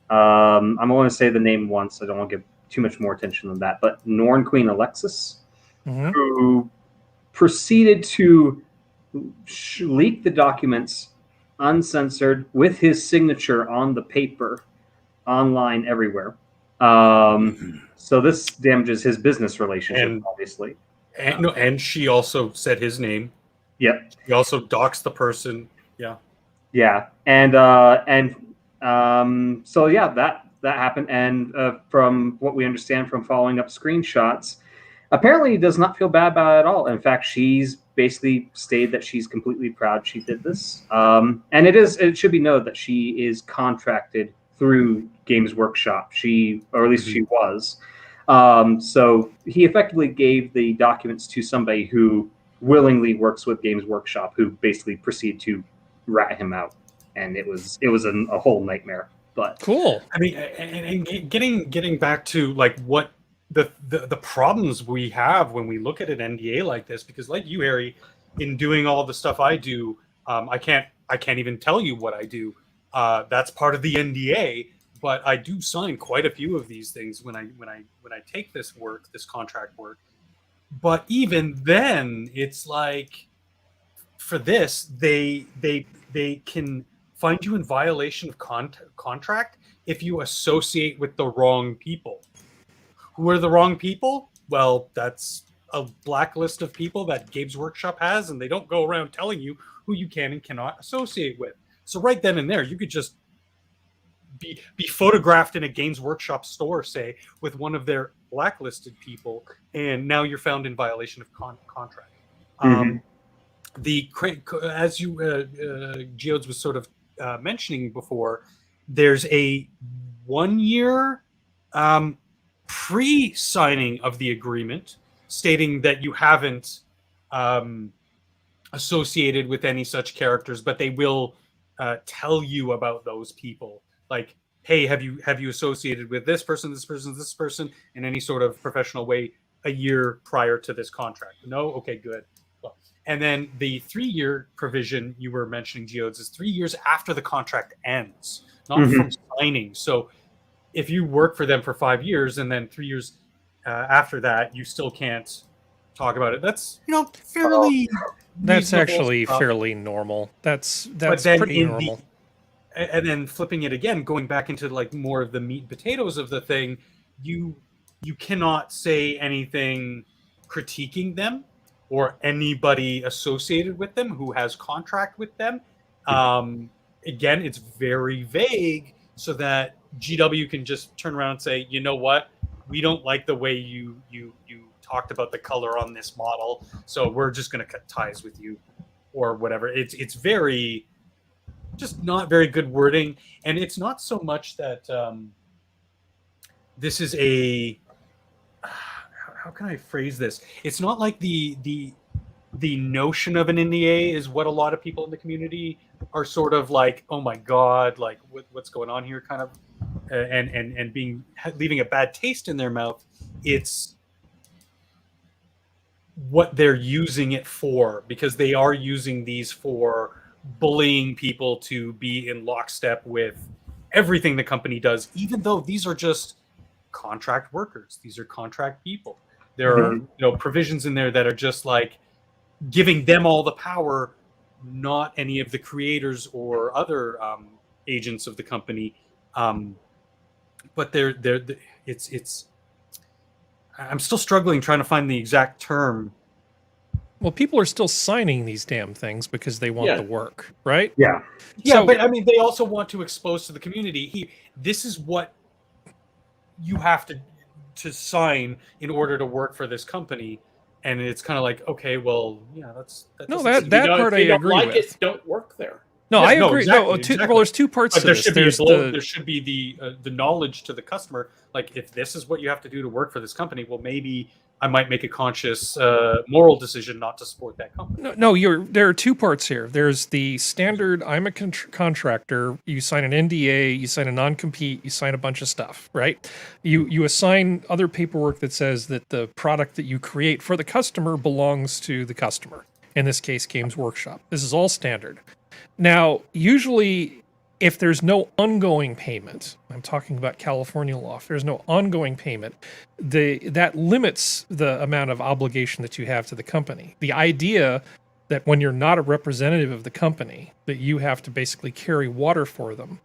I'm going to say the name once. I don't want to give too much more attention than that. But Norn Queen Alexis, who proceeded to leak the documents uncensored with his signature on the paper, online everywhere. So this damages his business relationship, obviously.
And she also said his name.
Yep.
He also doxed the person. Yeah.
Yeah. So yeah, that happened. And from what we understand from following up screenshots, apparently he does not feel bad about it at all. In fact, she's basically stated that she's completely proud she did this. And it should be noted that she is contracted through Games Workshop. Or at least she was. So he effectively gave the documents to somebody who willingly works with Games Workshop, who basically proceeded to rat him out, and it was a whole nightmare. But
cool.
I mean, and getting back to like what the problems we have when we look at an NDA like this, because like you, Harry, in doing all the stuff I do, I can't even tell you what I do. That's part of the NDA. But I do sign quite a few of these things when I take this contract work. But even then, it's like for this, they can find you in violation of contract if you associate with the wrong people. Who are the wrong people? Well, that's a blacklist of people that Games Workshop has, and they don't go around telling you who you can and cannot associate with. So right then and there, you could just be photographed in a Games Workshop store, say, with one of their blacklisted people, and now you're found in violation of contract. As you Geodes was sort of mentioning before, there's a 1 year pre-signing of the agreement stating that you haven't associated with any such characters, but they will tell you about those people. Like, hey, have you associated with this person in any sort of professional way a year prior to this contract? No? Okay, good. Well, and then the 3 year provision you were mentioning, Geodes, is 3 years after the contract ends, not from signing. So if you work for them for 5 years and then 3 years after that, you still can't talk about it. That's fairly.
That's actually fairly normal. That's pretty normal.
And then flipping it again, going back into like more of the meat and potatoes of the thing, you cannot say anything critiquing them or anybody associated with them who has contract with them. Again, it's very vague, so that GW can just turn around and say, you know what, we don't like the way you talked about the color on this model, so we're just going to cut ties with you, or whatever. It's very. Just not very good wording, and it's not so much that this is a how can I phrase this? It's not like the notion of an NDA is what a lot of people in the community are sort of like, oh my god, like what's going on here, kind of, and leaving a bad taste in their mouth. It's what they're using it for, because they are using these for bullying people to be in lockstep with everything the company does, even though these are just contract workers. These are contract people. There are provisions in there that are just like giving them all the power, not any of the creators or other agents of the company. But it's. I'm still struggling trying to find the exact term.
Well, people are still signing these damn things because they want the work, right?
Yeah.
Yeah,
So-
but I mean, they also want to expose to the community. This is what you have to sign in order to work for this company, and it's kind of like, okay, well, yeah,
No,
doesn't
that
seem-
part I
If you don't
agree
like
with.
it, don't work there.
No,
Yeah,
I
no,
agree.
exactly.
Well, there's two parts
But
to
there
this.
should be
There's
there should be the knowledge to the customer. Like, if this is what you have to do to work for this company, well, maybe I might make a conscious moral decision not to support that company.
No, there are two parts here. There's the standard, I'm a contractor, you sign an NDA, you sign a non-compete, you sign a bunch of stuff, right? You assign other paperwork that says that the product that you create for the customer belongs to the customer. In this case, Games Workshop. This is all standard. Now, usually, if there's no ongoing payment, I'm talking about California law, if there's no ongoing payment, that limits the amount of obligation that you have to the company. The idea that when you're not a representative of the company, that you have to basically carry water for them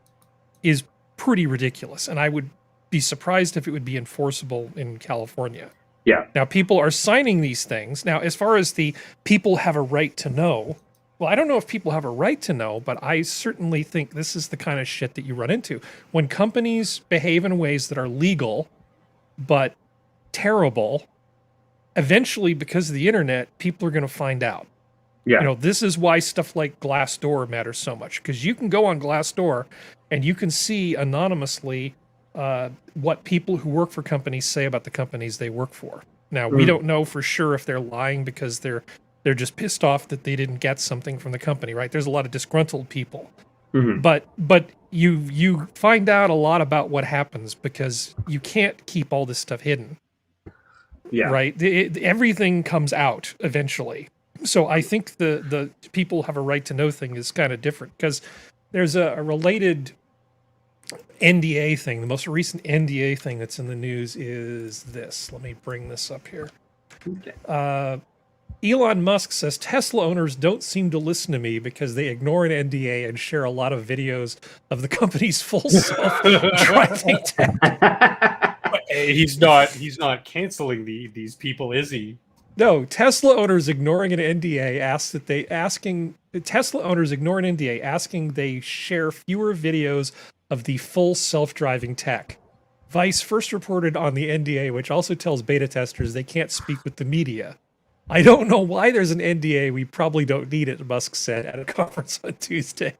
is pretty ridiculous. And I would be surprised if it would be enforceable in California.
Yeah.
Now, people are signing these things. Now, as far as the people have a right to know, well, I don't know if people have a right to know, but I certainly think this is the kind of shit that you run into. When companies behave in ways that are legal, but terrible, eventually, because of the internet, people are going to find out.
Yeah.
You know, this is why stuff like Glassdoor matters so much, because you can go on Glassdoor and you can see anonymously what people who work for companies say about the companies they work for. Now, we don't know for sure if they're lying because they're just pissed off that they didn't get something from the company, right? There's a lot of disgruntled people. But you find out a lot about what happens because you can't keep all this stuff hidden.
Yeah.
Right? Everything comes out eventually. So I think the people have a right to know thing is kind of different because there's a related NDA thing. The most recent NDA thing that's in the news is this. Let me bring this up here.
Okay.
Elon Musk says Tesla owners don't seem to listen to me because they ignore an NDA and share a lot of videos of the company's full self-driving tech.
He's not canceling these people, is he?
No, Tesla owners ignoring an NDA Tesla owners ignore an NDA asking they share fewer videos of the full self-driving tech. Vice first reported on the NDA, which also tells beta testers they can't speak with the media. I don't know why there's an NDA. We probably don't need it, Musk said at a conference on Tuesday.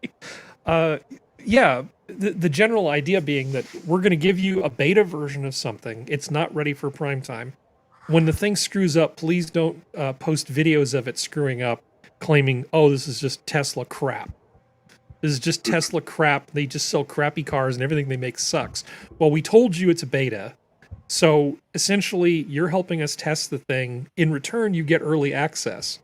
Yeah, the general idea being that we're going to give you a beta version of something. It's not ready for prime time. When the thing screws up, please don't post videos of it screwing up, claiming, oh, this is just Tesla crap. This is just Tesla crap. They just sell crappy cars and everything they make sucks. Well, we told you it's a beta. So essentially, you're helping us test the thing. In return, you get early access.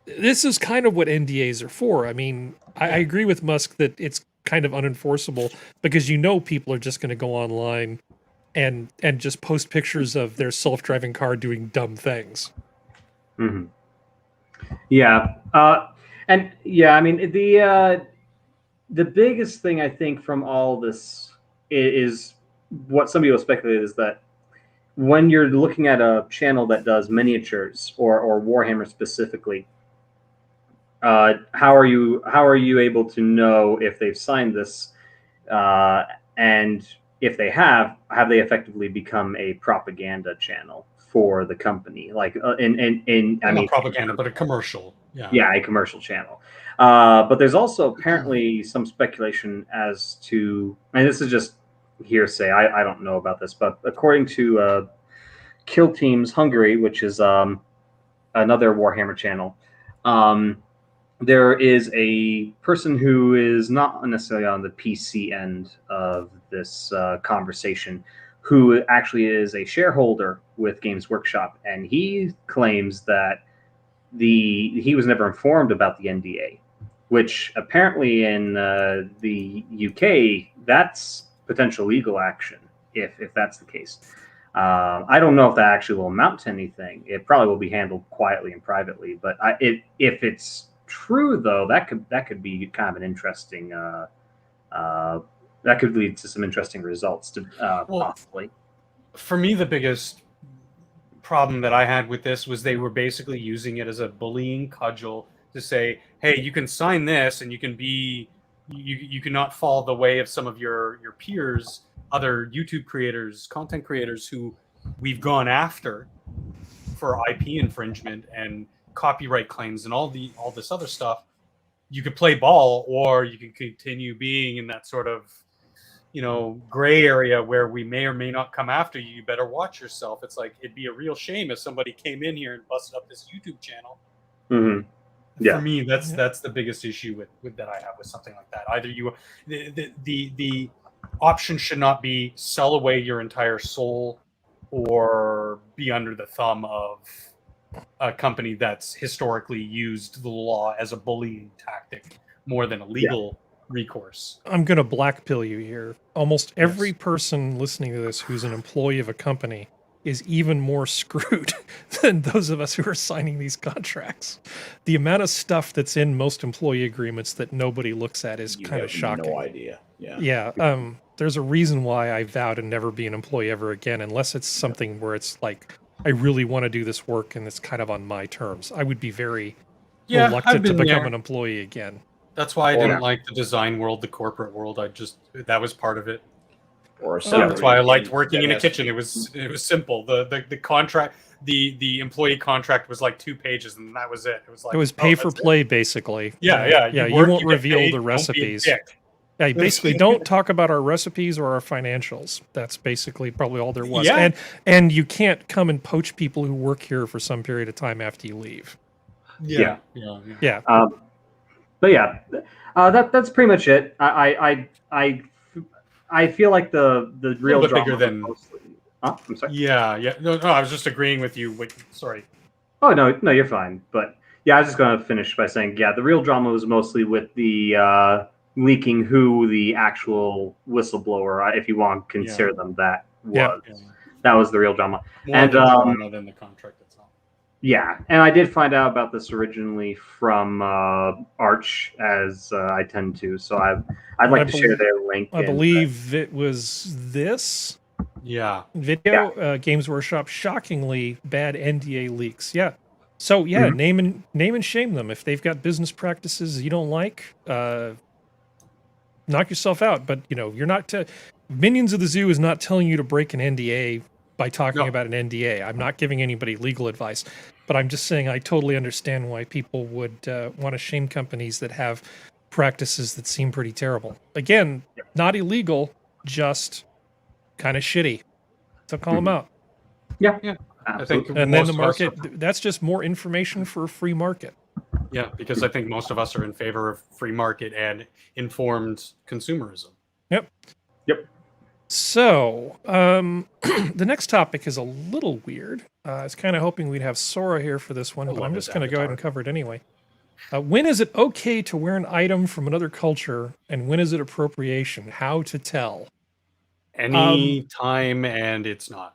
This is kind of what NDAs are for. I mean, I agree with Musk that it's kind of unenforceable because people are just going to go online and just post pictures of their self-driving car doing dumb things.
Yeah. And yeah, I mean, the biggest thing I think from all this is what some people speculate is that when you're looking at a channel that does miniatures or Warhammer specifically, how are you able to know if they've signed this, and if they have they effectively become a propaganda channel for the company? Like
Not propaganda, but a commercial.
Yeah, a commercial channel. But there's also apparently some speculation as to, and this is just hearsay, I don't know about this, but according to Kill Teams Hungary, which is another Warhammer channel, there is a person who is not necessarily on the PC end of this conversation, who actually is a shareholder with Games Workshop, and he claims that he was never informed about the NDA, which apparently in the UK, that's potential legal action if that's the case. I don't know if that actually will amount to anything. It probably will be handled quietly and privately. But if it's true, though, that could be kind of an interesting. That could lead to some interesting results, possibly.
For me, the biggest problem that I had with this was they were basically using it as a bullying cudgel to say, hey, you can sign this and you can be, you cannot follow the way of some of your peers, other YouTube creators, content creators who we've gone after for IP infringement and copyright claims and all this other stuff. You could play ball, or you can continue being in that sort of, gray area where we may or may not come after you. You better watch yourself. It's like, it'd be a real shame if somebody came in here and busted up this YouTube channel.
Mm-hmm. Yeah.
For me, that's the biggest issue with that I have with something like that. Either the option should not be sell away your entire soul or be under the thumb of a company that's historically used the law as a bullying tactic more than a legal recourse.
I'm going to blackpill you here. Almost every person listening to this who's an employee of a company is even more screwed than those of us who are signing these contracts. The amount of stuff that's in most employee agreements that nobody looks at is kind of shocking.
No idea. Yeah.
Yeah. There's a reason why I vow to never be an employee ever again, unless it's something where it's like, I really want to do this work and it's kind of on my terms. I would be very reluctant to become an employee again.
That's why I didn't like the design world, the corporate world. That was part of it.
Or
that's why I liked working in a kitchen. It was simple. The contract, the employee contract was like 2 pages, and that was it. It was like,
it was pay for play, basically.
Yeah.
You won't reveal the recipes. Yeah, basically, don't talk about our recipes or our financials. That's basically probably all there was.
Yeah.
And you can't come and poach people who work here for some period of time after you leave.
Yeah.
But yeah, that's pretty much it. I feel like the real
bit
drama
bigger than.
Mostly, I'm sorry.
Yeah. No, I was just agreeing with you. Sorry.
Oh no, you're fine. But yeah, I was just going to finish by saying, the real drama was mostly with the leaking who the actual whistleblower, if you want to consider them that, was. Yeah. That was the real drama.
More drama than the contract itself.
Yeah, and I did find out about this originally from Arch, as I tend to. So I'd like to share their link.
I believe it was this video. Games Workshop, shockingly bad NDA leaks. Yeah. So name and shame them. If they've got business practices you don't like, knock yourself out. But you're not. Minions of the Zoo is not telling you to break an NDA by talking about an NDA. I'm not giving anybody legal advice, but I'm just saying I totally understand why people would want to shame companies that have practices that seem pretty terrible. Again, not illegal, just kind of shitty. So call them out.
Yeah.
I think,
and then the market, that's just more information for a free market.
Yeah, because I think most of us are in favor of free market and informed consumerism.
Yep. So, the next topic is a little weird. I was kind of hoping we'd have Sora here for this one, but I'm just going to go ahead and cover it anyway. When is it okay to wear an item from another culture, and when is it appropriation? How to tell?
Any time, and it's not.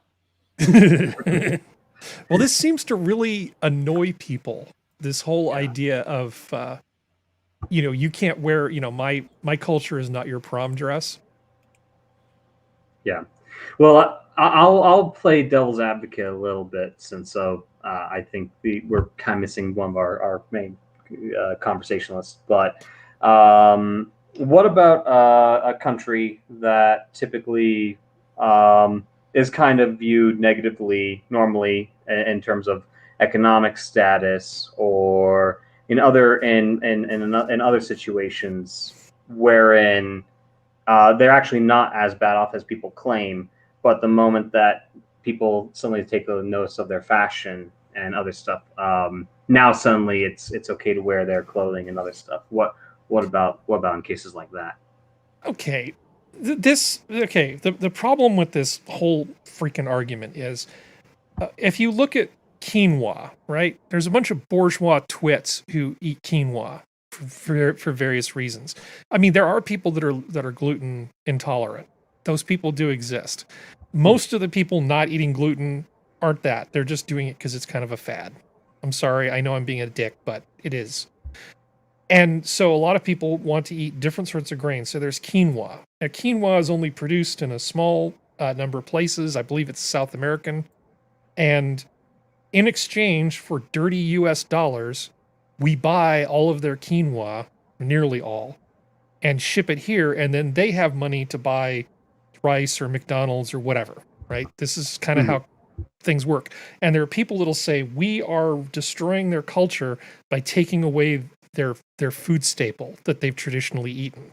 Well, this seems to really annoy people. This whole idea of, you can't wear, my culture is not your prom dress.
Yeah, well, I'll play devil's advocate a little bit, since I think we're kind of missing one of our main conversationalists. But what about a country that typically is kind of viewed negatively normally in terms of economic status, or in other situations wherein they're actually not as bad off as people claim, but the moment that people suddenly take a notice of their fashion and other stuff, now suddenly it's okay to wear their clothing and other stuff. What about in cases like that?
Okay, the problem with this whole freaking argument is, if you look at quinoa, right? There's a bunch of bourgeois twits who eat quinoa for various reasons. I mean, there are people that are gluten intolerant. those people do exist. Most of the people not eating gluten aren't that. They're just doing it because it's kind of a fad. I'm sorry. I know I'm being a dick, but it is. And so a lot of people want to eat different sorts of grains. So there's quinoa. Now, quinoa is only produced in a small number of places. I believe it's South American. And in exchange for dirty US dollars, we buy all of their quinoa, nearly all, and ship it here. And then they have money to buy rice or McDonald's or whatever, right? This is kind of how things work. And there are people that'll say, we are destroying their culture by taking away their food staple that they've traditionally eaten.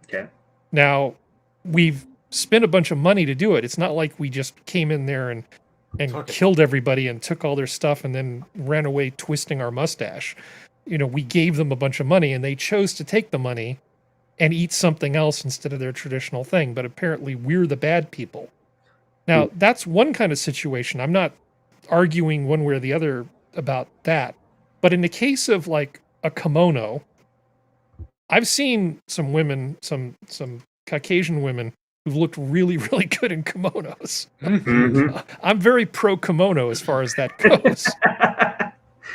Okay.
Now, we've spent a bunch of money to do it. It's not like we just came in there and killed everybody and took all their stuff and then ran away twisting our mustache. You know, we gave them a bunch of money and they chose to take the money and eat something else instead of their traditional thing. But apparently we're the bad people. Now, that's one kind of situation. I'm not arguing one way or the other about that. But in the case of like a kimono, I've seen some women, some Caucasian women who've looked really, really good in kimonos. I'm very pro kimono as far as that goes.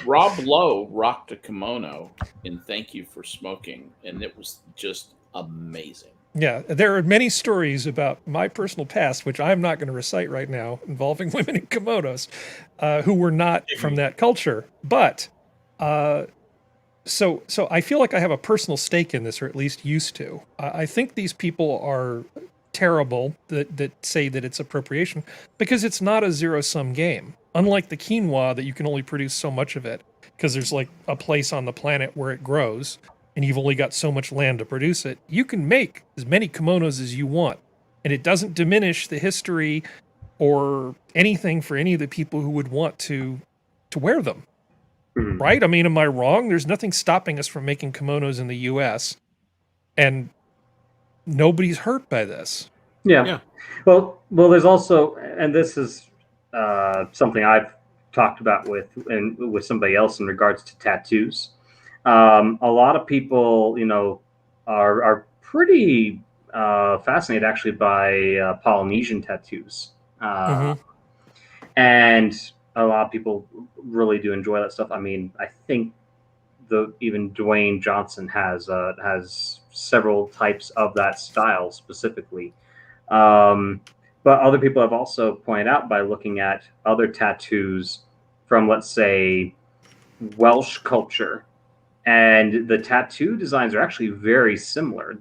Rob Lowe rocked a kimono in Thank You for Smoking, and it was just amazing.
Yeah, there are many stories about my personal past, which I'm not going to recite right now, involving women in kimonos who were not from that culture. But so I feel like I have a personal stake in this, or at least used to. I think these people are terrible that say that it's appropriation because it's not a zero-sum game. Unlike the quinoa that you can only produce so much of it because there's like a place on the planet where it grows and you've only got so much land to produce it, you can make as many kimonos as you want. And it doesn't diminish the history or anything for any of the people who would want to wear them. Right? I mean, am I wrong? There's nothing stopping us from making kimonos in the US. And nobody's hurt by this.
Yeah. Well, there's also, and this is something I've talked about with somebody else in regards to tattoos. A lot of people, you know, are pretty fascinated actually by Polynesian tattoos, and a lot of people really do enjoy that stuff. I mean, I think even Dwayne Johnson has several types of that style specifically. But other people have also pointed out by looking at other tattoos from, let's say, Welsh culture, and the tattoo designs are actually very similar.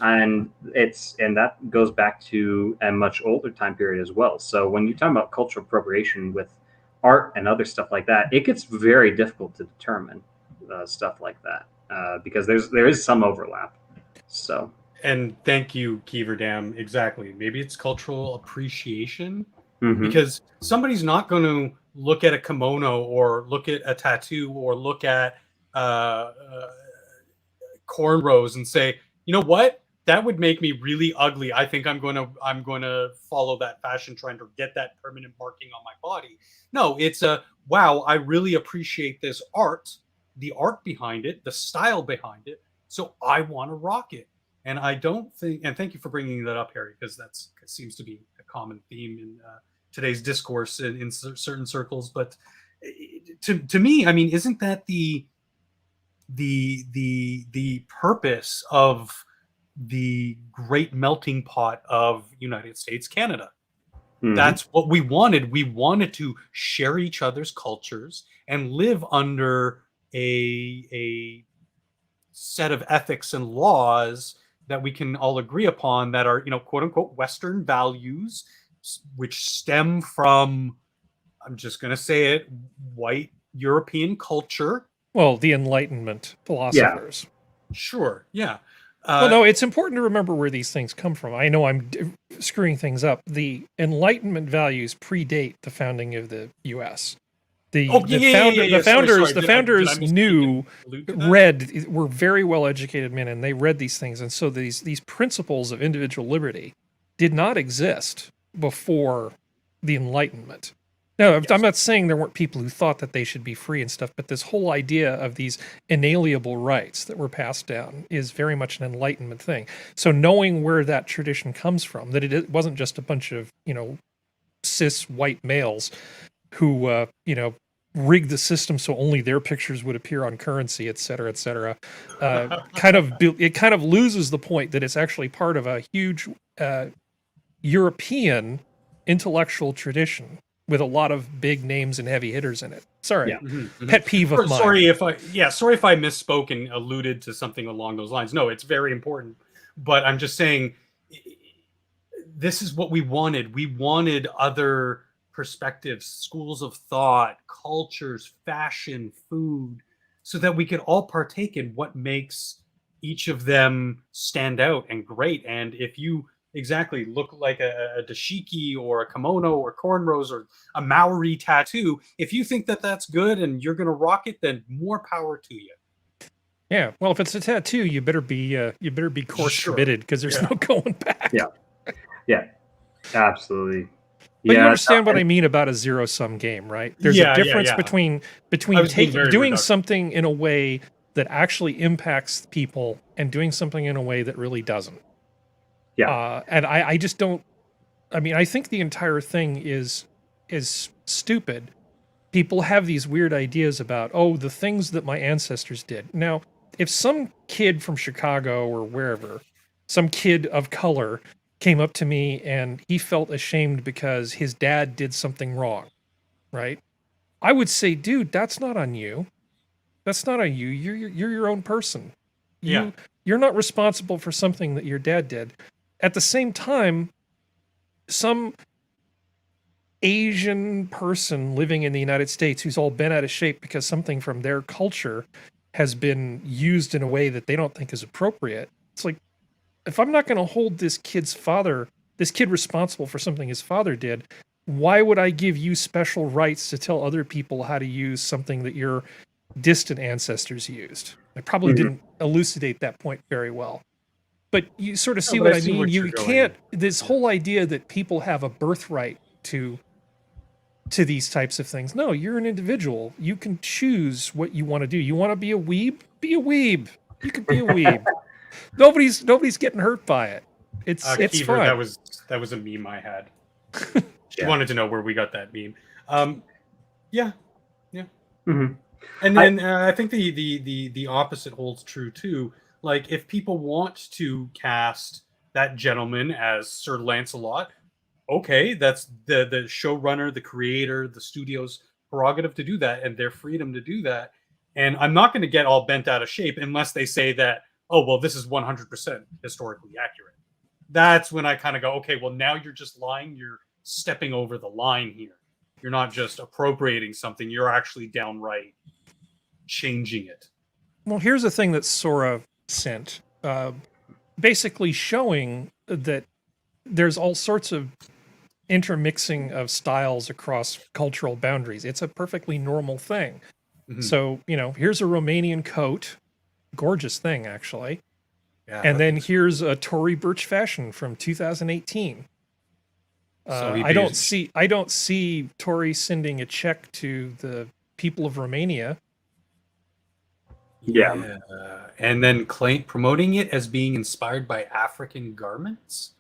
And that goes back to a much older time period as well. So when you're talking about cultural appropriation with art and other stuff like that, it gets very difficult to determine stuff like that because there is some overlap. So.
And thank you, Keeverdam. Exactly. Maybe it's cultural appreciation because somebody's not going to look at a kimono or look at a tattoo or look at cornrows and say, you know what? That would make me really ugly. I think I'm going to follow that fashion trend or get that permanent marking on my body. No, it's wow, I really appreciate this art, the art behind it, the style behind it. So I want to rock it. And I don't think, and thank you for bringing that up, Harry, because that seems to be a common theme in today's discourse in certain circles. But to me, I mean, isn't that the purpose of the great melting pot of United States, Canada? That's what we wanted. We wanted to share each other's cultures and live under a set of ethics and laws that we can all agree upon that are, you know, quote unquote, Western values, which stem from, I'm just going to say it, white European culture.
Well, the Enlightenment philosophers.
Yeah. Sure. Yeah.
Well, no, it's important to remember where these things come from. I know I'm screwing things up. The Enlightenment values predate the founding of the U.S. The founders were very well educated men, and they read these things, and so these principles of individual liberty did not exist before the Enlightenment. No, I'm not saying there weren't people who thought that they should be free and stuff, but this whole idea of these inalienable rights that were passed down is very much an Enlightenment thing. So knowing where that tradition comes from, that it wasn't just a bunch of, cis white males who, rigged the system so only their pictures would appear on currency, et cetera, it kind of loses the point that it's actually part of a huge European intellectual tradition with a lot of big names and heavy hitters in it. Sorry, pet peeve of mine.
Sorry if I misspoke and alluded to something along those lines. No, it's very important. But I'm just saying, this is what we wanted. We wanted other perspectives, schools of thought, cultures, fashion, food, so that we could all partake in what makes each of them stand out and great. And if you look like a dashiki or a kimono or cornrows or a Maori tattoo, if you think that that's good and you're going to rock it, then more power to you.
Yeah, well, if it's a tattoo, you better be course committed, because there's no going back.
Yeah, absolutely.
But you understand what I mean about a zero-sum game, right? There's a difference between doing something in a way that actually impacts people and doing something in a way that really doesn't.
Yeah.
And I just don't. I mean, I think the entire thing is stupid. People have these weird ideas about, the things that my ancestors did. Now, if some kid from Chicago or wherever, some kid of color came up to me and he felt ashamed because his dad did something wrong, right? I would say, dude, that's not on you. That's not on you. You're your own person. You're not responsible for something that your dad did. At the same time, some Asian person living in the United States who's all bent out of shape because something from their culture has been used in a way that they don't think is appropriate. It's like, if I'm not going to hold this kid responsible for something his father did, why would I give you special rights to tell other people how to use something that your distant ancestors used? I probably didn't elucidate that point very well. But you sort of see what I mean. You can't, this whole idea that people have a birthright to these types of things. No, you're an individual. You can choose what you want to do. You want to be a weeb? Be a weeb. You can be a weeb. Nobody's getting hurt by it. It's
Kiefer,
fun.
That was a meme I had. She wanted to know where we got that meme. Yeah.
Mm-hmm.
And then I think the opposite holds true too. Like, if people want to cast that gentleman as Sir Lancelot, okay, that's the showrunner, the creator, the studio's prerogative to do that, and their freedom to do that. And I'm not going to get all bent out of shape unless they say that, oh, well, this is 100% historically accurate. That's when I kind of go, okay, well, now you're just lying. You're stepping over the line here. You're not just appropriating something. You're actually downright changing it.
Well, here's the thing that Sora sent, basically showing that there's all sorts of intermixing of styles across cultural boundaries. It's a perfectly normal thing. Mm-hmm. So, here's a Romanian coat, gorgeous thing, actually. Yeah, and then here's a Tory Burch fashion from 2018. I don't see Tory sending a check to the people of Romania.
Yeah. And then promoting it as being inspired by African garments.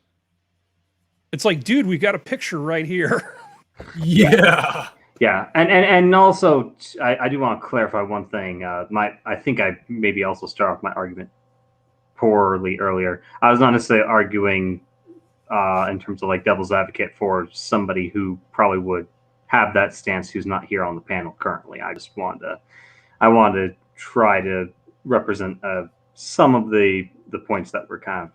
It's like, dude, we've got a picture right here.
Yeah.
Yeah. And also, I do want to clarify one thing. I think I maybe also start off my argument poorly earlier. I was not necessarily arguing in terms of like devil's advocate for somebody who probably would have that stance who's not here on the panel currently. I wanted to try to represent some of the points that were kind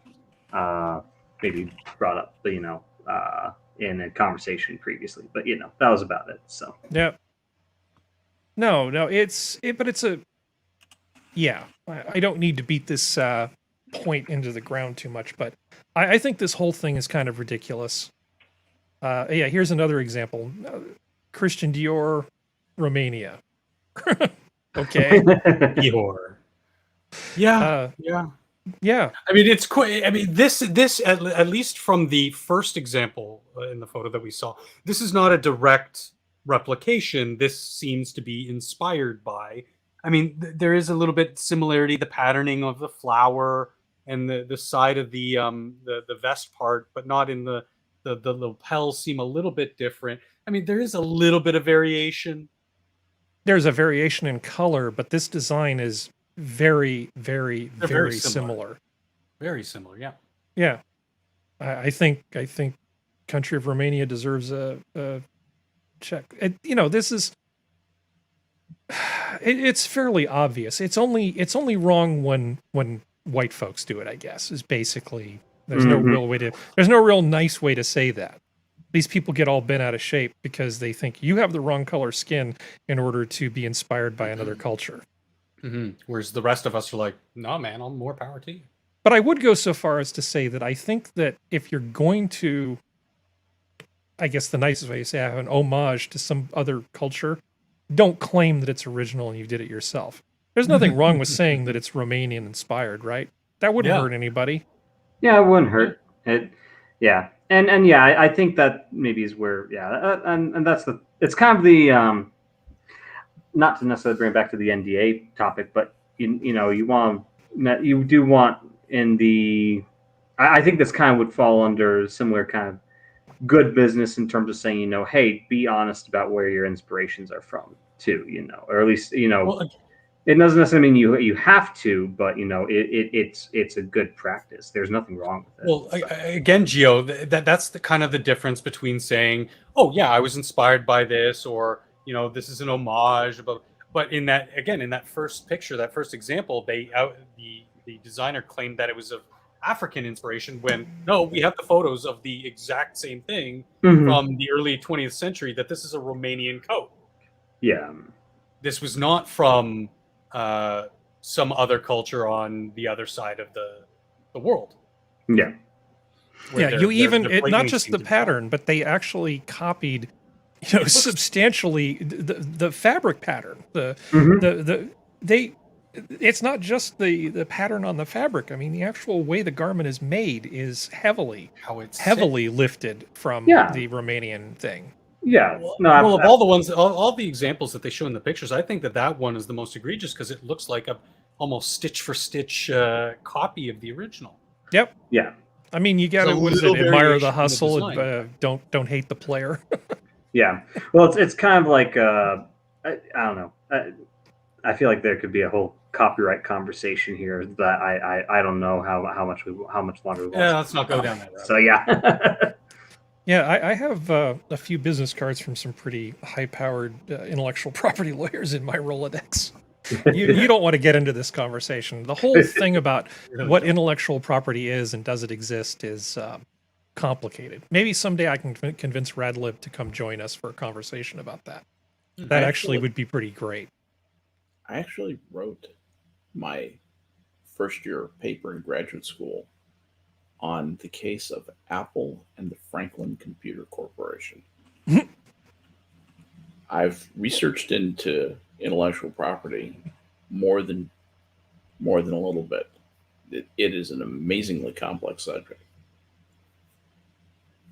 of maybe brought up, in a conversation previously. But that was about it. So
yeah. No, but it's a I don't need to beat this point into the ground too much, but I think this whole thing is kind of ridiculous. Here's another example. Christian Dior, Romania. Okay.
Dior. Yeah. I mean, it's quite. I mean, this at least from the first example in the photo that we saw, this is not a direct replication, this seems to be inspired by. I mean, there is a little bit similarity, the patterning of the flower and the side of the vest part, but not in the lapels seem a little bit different. I mean, there is a little bit of variation.
There's a variation in color, but this design is very, very,
They're
very similar.
Very similar, yeah.
Yeah, I think Country of Romania deserves a check. This is it's fairly obvious. It's only wrong when white folks do it, I guess. Is basically there's no real nice way to say that. These people get all bent out of shape because they think you have the wrong color skin in order to be inspired by another culture.
Mm-hmm. Whereas the rest of us are like, no, man, I'm more power to you.
But I would go so far as to say that I think that if you're going to, I guess the nicest way to say have an homage to some other culture, don't claim that it's original and you did it yourself. There's nothing wrong with saying that it's Romanian inspired, right? That wouldn't hurt anybody.
Yeah, it wouldn't hurt. Yeah. And yeah, I think that maybe is where, and that's it's kind of the, not to necessarily bring it back to the NDA topic, but you do want in the, I think this kind of would fall under similar kind of good business in terms of saying, hey, be honest about where your inspirations are from too, or at least, well, it doesn't necessarily mean you have to, but it's a good practice. There's nothing wrong with it.
Well, again, Gio, that's the kind of the difference between saying, "Oh yeah, I was inspired by this," or this is an homage. But in that first picture, that first example, the designer claimed that it was of African inspiration. When no, we have the photos of the exact same thing from the early 20th century. That this is a Romanian coat.
Yeah,
this was not from some other culture on the other side of the world.
Yeah.
Not just the pattern, but they actually copied, substantially the fabric pattern. It's not just the pattern on the fabric. I mean, the actual way the garment is made is heavily lifted from the Romanian thing.
Yeah.
Of all the examples that they show in the pictures, I think that one is the most egregious because it looks like a almost stitch for stitch copy of the original.
Yep.
Yeah.
I mean, you got to admire the hustle and don't hate the player.
Yeah. Well, it's kind of like I don't know. I feel like there could be a whole copyright conversation here that I don't know how much longer we want.
Yeah, let's not go down that road.
So yeah.
Yeah, I have a few business cards from some pretty high-powered intellectual property lawyers in my Rolodex. You don't want to get into this conversation. The whole thing about what intellectual property is and does it exist is complicated. Maybe someday I can convince Radlib to come join us for a conversation about that. That actually would be pretty great.
I actually wrote my first year paper in graduate school on the case of Apple and the Franklin Computer Corporation. I've researched into intellectual property more than a little bit. It is an amazingly complex subject.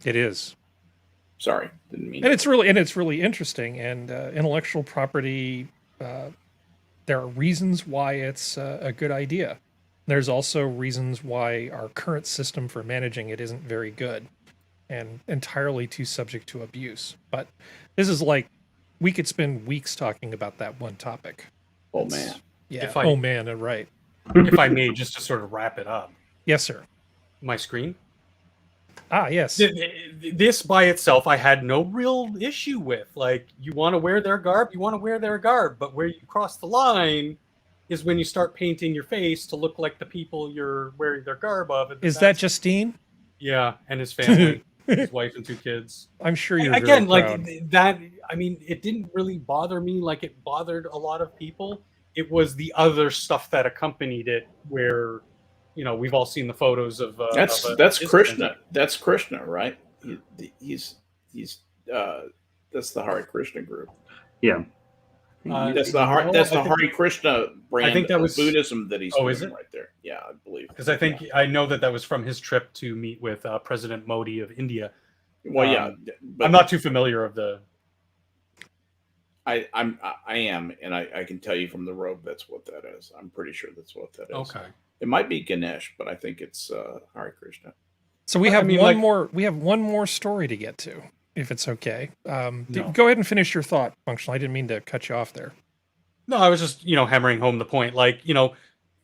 It is.
Sorry, didn't mean.
And it's really interesting. And intellectual property, there are reasons why it's a good idea. There's also reasons why our current system for managing it isn't very good and entirely too subject to abuse. But this is like, we could spend weeks talking about that one topic.
Oh, man.
Yeah. Right.
If I may, just to sort of wrap it up.
Yes, sir.
My screen?
Yes.
This by itself, I had no real issue with. Like, you want to wear their garb, but where you cross the line is when you start painting your face to look like the people you're wearing their garb of.
Is that Justine?
Yeah, and his family, his wife and 2 kids.
I'm sure you're
again
very
proud. Like that. I mean, it didn't really bother me like it bothered a lot of people. It was the other stuff that accompanied it, where we've all seen the photos of.
That's Krishna. That's Krishna, right? He's that's the Hare Krishna group.
Yeah.
That's the Hare Krishna brand.
I think that was
Buddhism that he's doing
is it?
right there. Yeah, I believe.
Because I know that was from his trip to meet with President Modi of India.
Well, yeah,
but I'm not too familiar of the.
I am, and I can tell you from the robe that's what that is. I'm pretty sure that's what that is.
Okay.
It might be Ganesh, but I think it's Hare Krishna.
So we
I
have
mean,
one
like-
more. We have one more story to get to, if it's okay.
No.
Go ahead and finish your thought, Functional. I didn't mean to cut you off there.
No, I was just, hammering home the point. Like,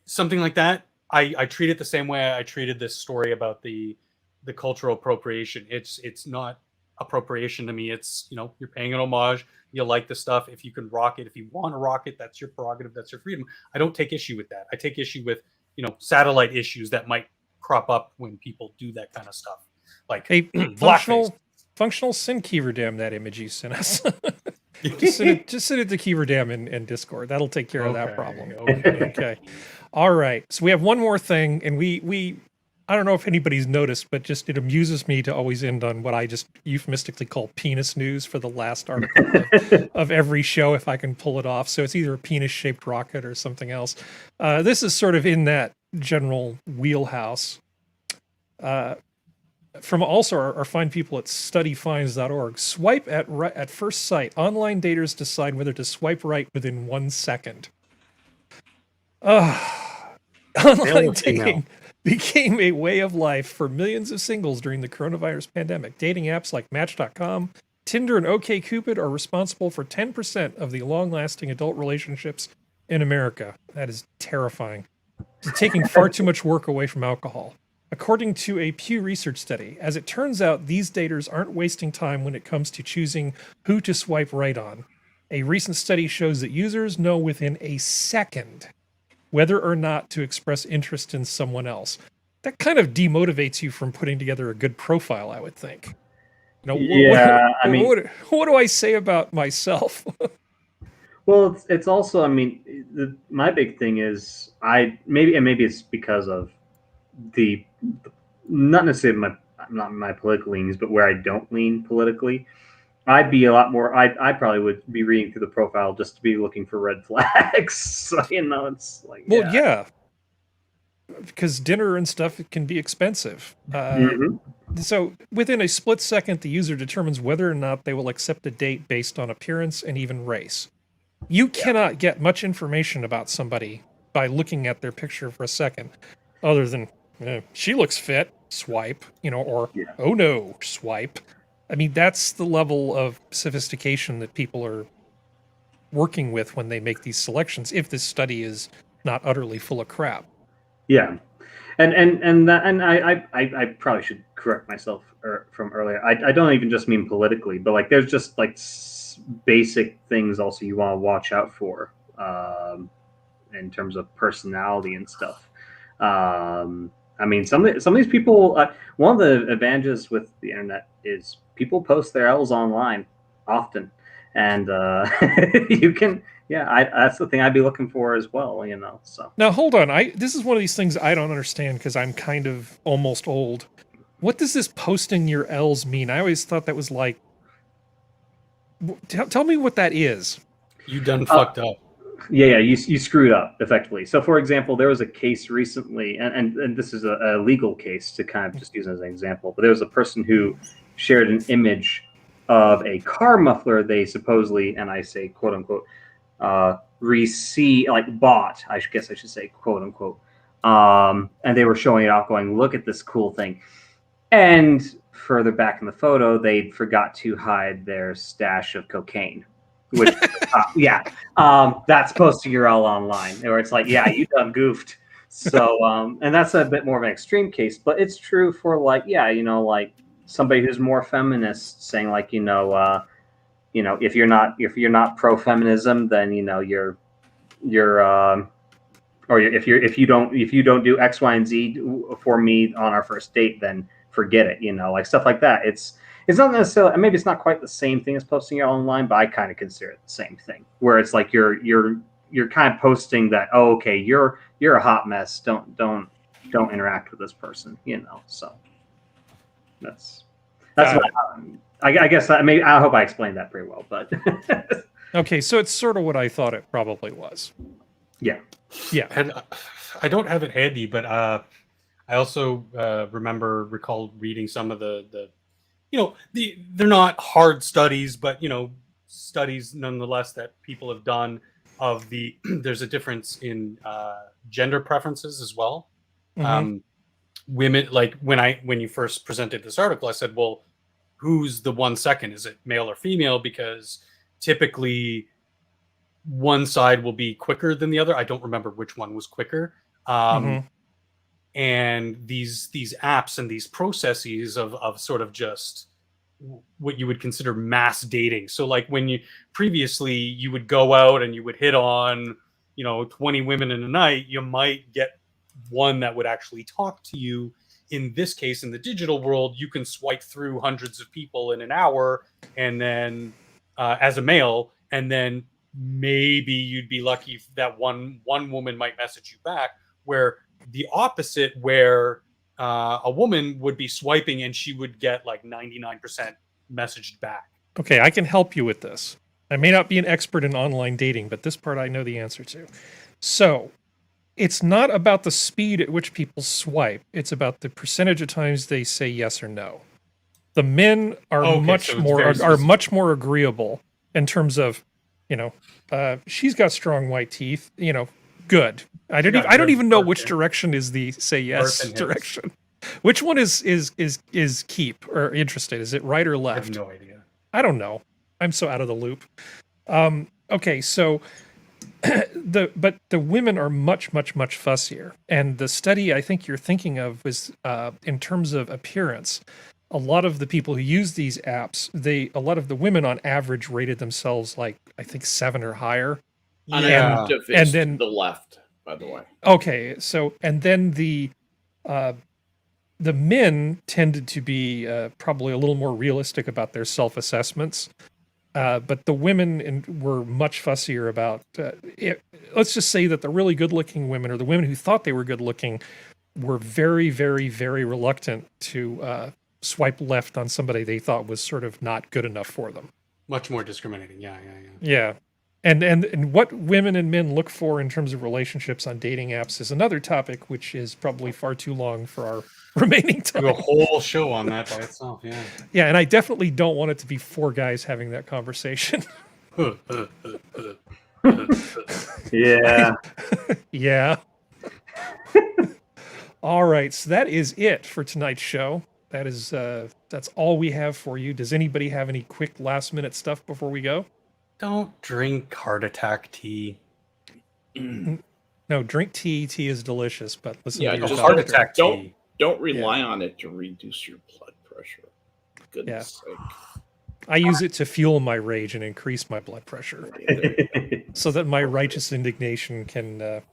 something like that. I treat it the same way I treated this story about the cultural appropriation. It's not appropriation to me. It's, you're paying an homage. You like the stuff. If you can rock it, if you want to rock it, that's your prerogative. That's your freedom. I don't take issue with that. I take issue with, satellite issues that might crop up when people do that kind of stuff. Like,
Hey,
blackface.
functional, send Keeverdam that image you sent us. just send it to Keeverdam in Discord. That'll take care of that
Okay,
problem.
okay.
Okay. All right. So we have one more thing, and we I don't know if anybody's noticed, but just it amuses me to always end on what I just euphemistically call penis news for the last article of every show, if I can pull it off. So it's either a penis-shaped rocket or something else. This is sort of in that general wheelhouse. From also our fine people at studyfinds.org. Swipe at first sight. Online daters decide whether to swipe right within 1 second. Online dating became a way of life for millions of singles during the coronavirus pandemic. Dating apps like Match.com, Tinder, and OkCupid are responsible for 10% of the long-lasting adult relationships in America. That is terrifying. It's taking far too much work away from alcohol. According to a Pew Research study, as it turns out, these daters aren't wasting time when it comes to choosing who to swipe right on. A recent study shows that users know within a second whether or not to express interest in someone else. That kind of demotivates you from putting together a good profile, I would think. What do I say about myself?
Well, it's also, I mean, my big thing is maybe it's because of the not necessarily my political leanings, but where I don't lean politically. I'd be a lot more. I probably would be reading through the profile just to be looking for red flags. So it's like,
yeah, because dinner and stuff can be expensive. So within a split second, the user determines whether or not they will accept a date based on appearance and even race. You cannot get much information about somebody by looking at their picture for a second, other than she looks fit, swipe, or oh no, swipe. I mean, that's the level of sophistication that people are working with when they make these selections, if this study is not utterly full of crap.
Yeah. And I probably should correct myself from earlier. I don't even just mean politically, but like there's just like basic things also you want to watch out for in terms of personality and stuff. I mean, some of these people. One of the advantages with the internet is people post their L's online often, and you can. Yeah, that's the thing I'd be looking for as well. So
now hold on. This is one of these things I don't understand because I'm kind of almost old. What does this posting your L's mean? I always thought that was like. Tell me what that is.
You done fucked up.
Yeah, you screwed up effectively. So, for example, there was a case recently, and this is a legal case to kind of just use as an example, but there was a person who shared an image of a car muffler they supposedly, and I say quote unquote, bought, I guess I should say quote unquote, and they were showing it off going, look at this cool thing. And further back in the photo, they forgot to hide their stash of cocaine. Which, that's posting your L online, where it's like, yeah, you done goofed. So, and that's a bit more of an extreme case, but it's true for like, like somebody who's more feminist saying like, if you're not pro feminism, then you're or if you don't do X, Y, and Z for me on our first date, then forget it. Like stuff like that. It's not necessarily, maybe it's not quite the same thing as posting it online, but I kind of consider it the same thing. Where it's like you're kind of posting that, oh, okay, you're a hot mess. Don't interact with this person, So that's what I guess. I hope I explained that pretty well, but
okay, so it's sort of what I thought it probably was.
Yeah.
And I don't have it handy, but I also recall reading some of the they're not hard studies, but studies nonetheless that people have done of the there's a difference in gender preferences as well.
Mhm.
Women, like when you first presented this article, I said, well, who's the 1 second? Is it male or female? Because typically one side will be quicker than the other. I don't remember which one was quicker.
Mhm.
And these apps and these processes of sort of just what you would consider mass dating. So like when you previously you would go out and you would hit on 20 women in a night, you might get one that would actually talk to you. In this case, in the digital world, you can swipe through hundreds of people in an hour, and then as a male, and then maybe you'd be lucky that one woman might message you back. Where the opposite, where a woman would be swiping and she would get like 99% messaged back.
Okay, I can help you with this. I may not be an expert in online dating, but this part I know the answer to. So, it's not about the speed at which people swipe. It's about the percentage of times they say yes or no. The men are
Okay,
much
so it's
more
very
are
specific.
much more agreeable in terms of, she's got strong white teeth. Good. I don't
got
even
good
know
birth
which
hair.
direction is the say
Birth
yes
and hips.
direction. Which one is keep or interested? Is it right or
I
left?
have no idea.
I don't know. I'm so out of the loop. Okay, so but the women are much fussier, and the study I think you're thinking of was in terms of appearance. A lot of the people who use these apps, a lot of the women on average rated themselves like I think 7 or higher.
Unactive
And
is
then-
to the left, by the way.
Okay, so and then the men tended to be probably a little more realistic about their self-assessments. But the women were much fussier about it. Let's just say that the really good-looking women, or the women who thought they were good-looking, were very, very, very reluctant to swipe left on somebody they thought was sort of not good enough for them.
Much more discriminating. Yeah.
Yeah. And what women and men look for in terms of relationships on dating apps is another topic, which is probably far too long for our remaining time.
Do a whole show on that by itself. Yeah.
Yeah, and I definitely don't want it to be 4 guys having that conversation.
Yeah.
Yeah. All right, so that is it for tonight's show. That is that's all we have for you. Does anybody have any quick last minute stuff before we go?
Don't drink heart attack tea.
No, drink tea. Tea is delicious, but listen
Yeah,
to your
just
Heart
doctor.
attack
Don't-
tea.
Don't rely on it to reduce your blood pressure. Goodness sake.
I use it to fuel my rage and increase my blood pressure, so that my righteous indignation can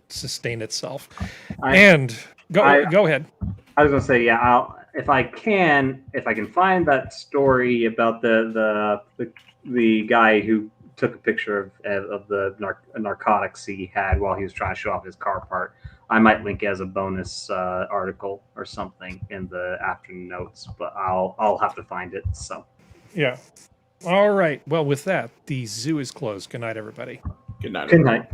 sustain itself. And go ahead.
I was gonna say, yeah. If I can find that story about the guy who took a picture of the narcotics he had while he was trying to show off his car part, I might link as a bonus article or something in the afternoon notes. But I'll have to find it. So
Yeah. All right. Well, with that, the zoo is closed. Good night, everybody.
Good night.
good night.